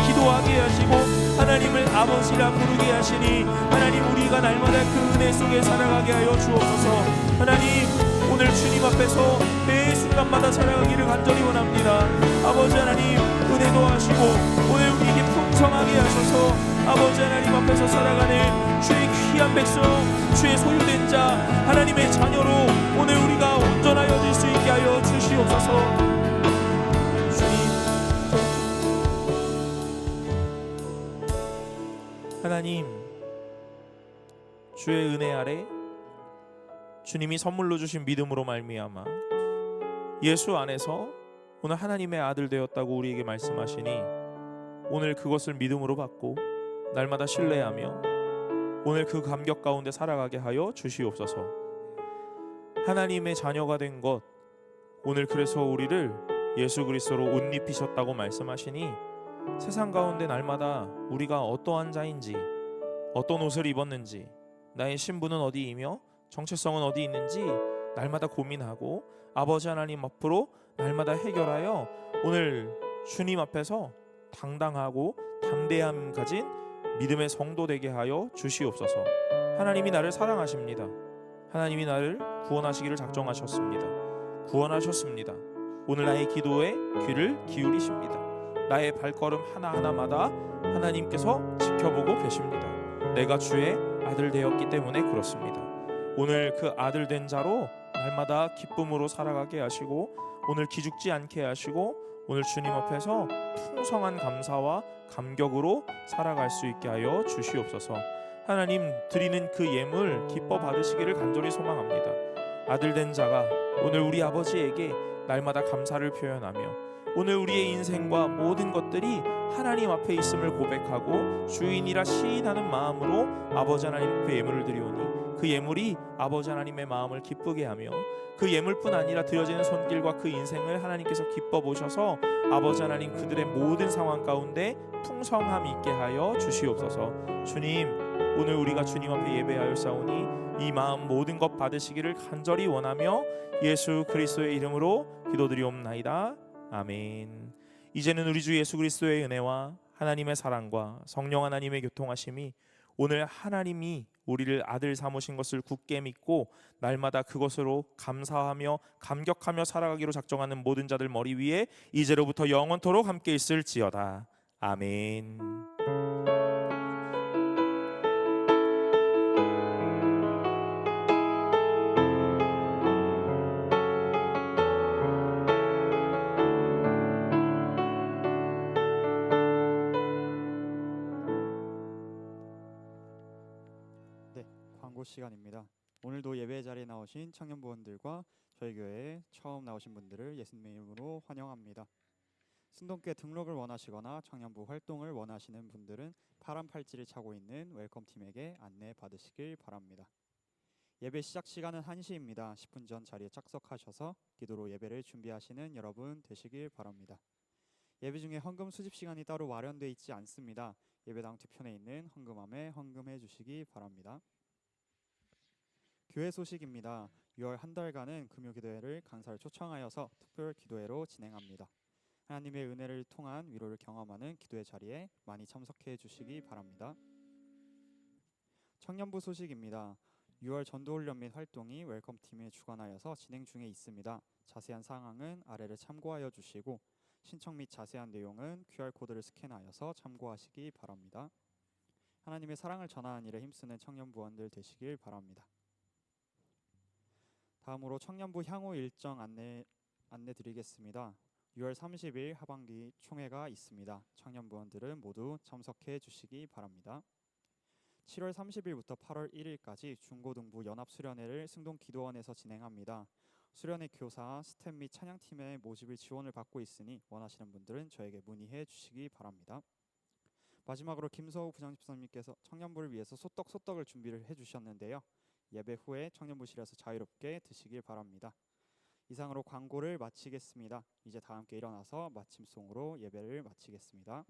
기도하게 하시고 하나님을 아버지라 부르게 하시니 하나님, 우리가 날마다 그 은혜 속에 살아가게 하여 주옵소서. 하나님, 오늘 주님 앞에서 매 순간마다 살아가기를 간절히 원합니다. 아버지 하나님, 은혜도 하시고 오늘 우리에게 풍성하게 하셔서 아버지 하나님 앞에서 살아가는 주의 귀한 백성, 주의 소유된 자, 하나님의 자녀로 오늘 우리가 온전하여질 수 있게 하여 주시옵소서. 하나님, 주의 은혜 아래 주님이 선물로 주신 믿음으로 말미암아 예수 안에서 오늘 하나님의 아들 되었다고 우리에게 말씀하시니 오늘 그것을 믿음으로 받고 날마다 신뢰하며 오늘 그 감격 가운데 살아가게 하여 주시옵소서. 하나님의 자녀가 된 것, 오늘 그래서 우리를 예수 그리스도로 옷 입히셨다고 말씀하시니 세상 가운데 날마다 우리가 어떠한 자인지, 어떤 옷을 입었는지, 나의 신분은 어디이며 정체성은 어디 있는지 날마다 고민하고 아버지 하나님 앞으로 날마다 해결하여 오늘 주님 앞에서 당당하고 담대함 가진 믿음의 성도 되게 하여 주시옵소서. 하나님이 나를 사랑하십니다. 하나님이 나를 구원하시기를 작정하셨습니다. 구원하셨습니다. 오늘 나의 기도에 귀를 기울이십니다. 나의 발걸음 하나하나마다 하나님께서 지켜보고 계십니다. 내가 주의 아들 되었기 때문에 그렇습니다. 오늘 그 아들 된 자로 날마다 기쁨으로 살아가게 하시고 오늘 기죽지 않게 하시고 오늘 주님 앞에서 풍성한 감사와 감격으로 살아갈 수 있게 하여 주시옵소서. 하나님, 드리는 그 예물 기뻐 받으시기를 간절히 소망합니다. 아들 된 자가 오늘 우리 아버지에게 날마다 감사를 표현하며 오늘 우리의 인생과 모든 것들이 하나님 앞에 있음을 고백하고 주인이라 시인하는 마음으로 아버지 하나님 앞에 예물을 드리오니 그 예물이 아버지 하나님의 마음을 기쁘게 하며 그 예물뿐 아니라 드려지는 손길과 그 인생을 하나님께서 기뻐 보셔서 아버지 하나님 그들의 모든 상황 가운데 풍성함 있게 하여 주시옵소서. 주님, 오늘 우리가 주님 앞에 예배하였사오니 이 마음 모든 것 받으시기를 간절히 원하며 예수 그리스도의 이름으로 기도드리옵나이다. 아멘. 이제는 우리 주 예수 그리스도의 은혜와 하나님의 사랑과 성령 하나님의 교통하심이 오늘 하나님이 우리를 아들 삼으신 것을 굳게 믿고 날마다 그것으로 감사하며 감격하며 살아가기로 작정하는 모든 자들 머리 위에 이제로부터 영원토록 함께 있을지어다. 아멘. 네, 광고 시간입니다. 오늘도 예배 자리에 나오신 청년부원들과 저희 교회에 처음 나오신 분들을 예수님의 이름으로 환영합니다. 순동교회 등록을 원하시거나 청년부 활동을 원하시는 분들은 파란 팔찌를 차고 있는 웰컴팀에게 안내 받으시길 바랍니다. 예배 시작 시간은 1시입니다. 10분 전 자리에 착석하셔서 기도로 예배를 준비하시는 여러분 되시길 바랍니다. 예배 중에 헌금 수집 시간이 따로 마련되어 있지 않습니다. 예배당 뒤편에 있는 헌금함에 헌금해 주시기 바랍니다. 교회 소식입니다. 6월 한 달간은 금요기도회를 강사를 초청하여서 특별 기도회로 진행합니다. 하나님의 은혜를 통한 위로를 경험하는 기도회 자리에 많이 참석해 주시기 바랍니다. 청년부 소식입니다. 6월 전도훈련 및 활동이 웰컴팀에 주관하여서 진행 중에 있습니다. 자세한 사항은 아래를 참고하여 주시고 신청 및 자세한 내용은 QR코드를 스캔하여서 참고하시기 바랍니다. 하나님의 사랑을 전하는 일에 힘쓰는 청년부원들 되시길 바랍니다. 다음으로 청년부 향후 일정 안내 드리겠습니다. 6월 30일 하반기 총회가 있습니다. 청년부원들은 모두 참석해 주시기 바랍니다. 7월 30일부터 8월 1일까지 중고등부 연합수련회를 승동기도원에서 진행합니다. 수련회 교사, 스텝 및 찬양팀의 모집을 지원을 받고 있으니 원하시는 분들은 저에게 문의해 주시기 바랍니다. 마지막으로 김서우 부장집사님께서 청년부를 위해서 소떡을 준비를 해주셨는데요. 예배 후에 청년부실에서 자유롭게 드시길 바랍니다. 이상으로 광고를 마치겠습니다. 이제 다 함께 일어나서 마침송으로 예배를 마치겠습니다.